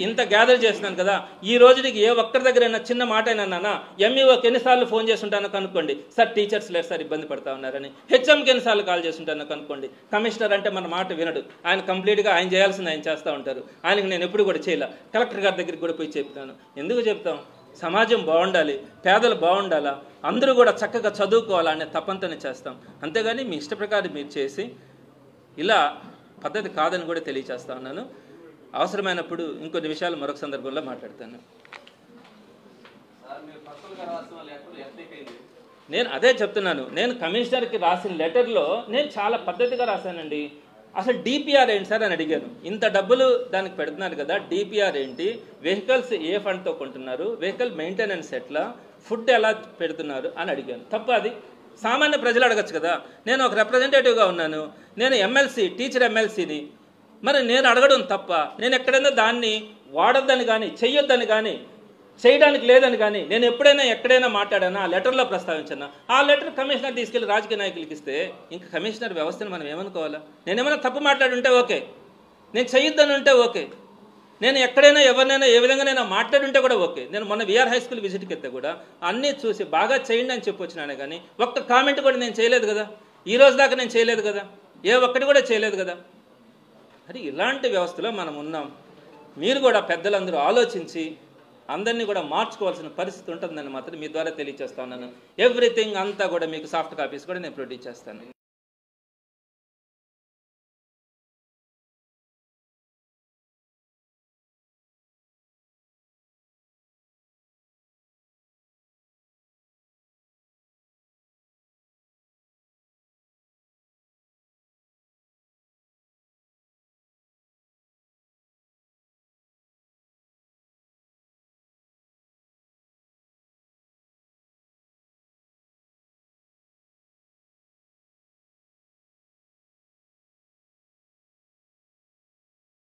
ఇంత గ్యాదర్ చేస్తున్నాను కదా, ఈ రోజుకి ఏ ఒక్కరి దగ్గర చిన్న మాట అయినా ఎంఈఓకి ఎన్నిసార్లు ఫోన్ చేస్తుంటానో కనుక్కోండి, సార్ టీచర్స్ లేరు సార్ ఇబ్బంది పడతా ఉన్నారని. హెచ్ఎంకి ఎన్నిసార్లు కాల్ చేస్తుంటానో కనుక్కోండి. కమిషనర్ అంటే మన మాట వినడు, ఆయన కంప్లీట్గా ఆయన చేయాల్సింది ఆయన చేస్తూ ఉంటారు. ఆయనకి నేను ఎప్పుడు కూడా చేయలే. కలెక్టర్ గారి దగ్గరికి కూడా పోయి చెప్తాను. ఎందుకు చెప్తాం? సమాజం బాగుండాలి, పేదలు బాగుండాలా, అందరూ కూడా చక్కగా చదువుకోవాలా అనే తపంతోనే చేస్తాం. అంతేగాని మీ ఇష్ట ప్రకారం మీరు చేసి ఇలా పద్ధతి కాదని కూడా తెలియచేస్తా ఉన్నాను. అవసరమైనప్పుడు ఇంకొన్ని విషయాలు మరొక సందర్భంలో మాట్లాడతాను. నేను అదే చెప్తున్నాను, నేను కమిషనర్కి రాసిన లెటర్లో నేను చాలా పద్ధతిగా రాశానండి. అసలు డిపిఆర్ ఏంటి సార్ అని అడిగాను. ఇంత డబ్బులు దానికి పెడుతున్నారు కదా, డిపిఆర్ ఏంటి, వెహికల్స్ ఏ ఫండ్తో కొంటున్నారు, వెహికల్ మెయింటెనెన్స్ ఎట్లా, ఫుడ్ ఎలా పెడుతున్నారు అని అడిగాను. తప్ప అది సామాన్య ప్రజలు అడగచ్చు కదా. నేను ఒక రిప్రజెంటేటివ్గా ఉన్నాను, నేను ఎమ్మెల్సీ, టీచర్ ఎమ్మెల్సీని. మరి నేను అడగడం తప్ప? నేను ఎక్కడైనా దాన్ని వాడొద్దని కానీ చెయ్యొద్దని కానీ చేయడానికి లేదని కానీ నేను ఎప్పుడైనా ఎక్కడైనా మాట్లాడానా, ఆ లెటర్లో ప్రస్తావించానా? ఆ లెటర్ కమిషనర్ తీసుకెళ్లి రాజకీయ నాయకులకి ఇస్తే ఇంకా కమిషనర్ వ్యవస్థను మనం ఏమనుకోవాలా? నేనేమైనా తప్పు మాట్లాడుంటే ఓకే, నేను చెయ్యొద్దని ఉంటే ఓకే, నేను ఎక్కడైనా ఎవరినైనా ఏ విధంగానైనా మాట్లాడుంటే కూడా ఓకే. నేను మొన్న విఆర్ హై స్కూల్ విజిట్కి వెళ్తే కూడా అన్నీ చూసి బాగా చేయండి అని చెప్పొచ్చినానే కానీ ఒక్క కామెంట్ కూడా నేను చేయలేదు కదా. ఈ రోజు దాకా నేను చేయలేదు కదా, ఏ ఒక్కటి కూడా చేయలేదు కదా. అది ఇలాంటి వ్యవస్థలో మనం ఉన్నాం. మీరు కూడా పెద్దలందరూ ఆలోచించి అందరినీ కూడా మార్చుకోవాల్సిన పరిస్థితి ఉంటుందని మాత్రం మీ ద్వారా తెలియజేస్తా ఉన్నాను. ఎవ్రీథింగ్ అంతా కూడా మీకు సాఫ్ట్ కాపీస్ కూడా నేను ప్రొడ్యూస్ చేస్తాను.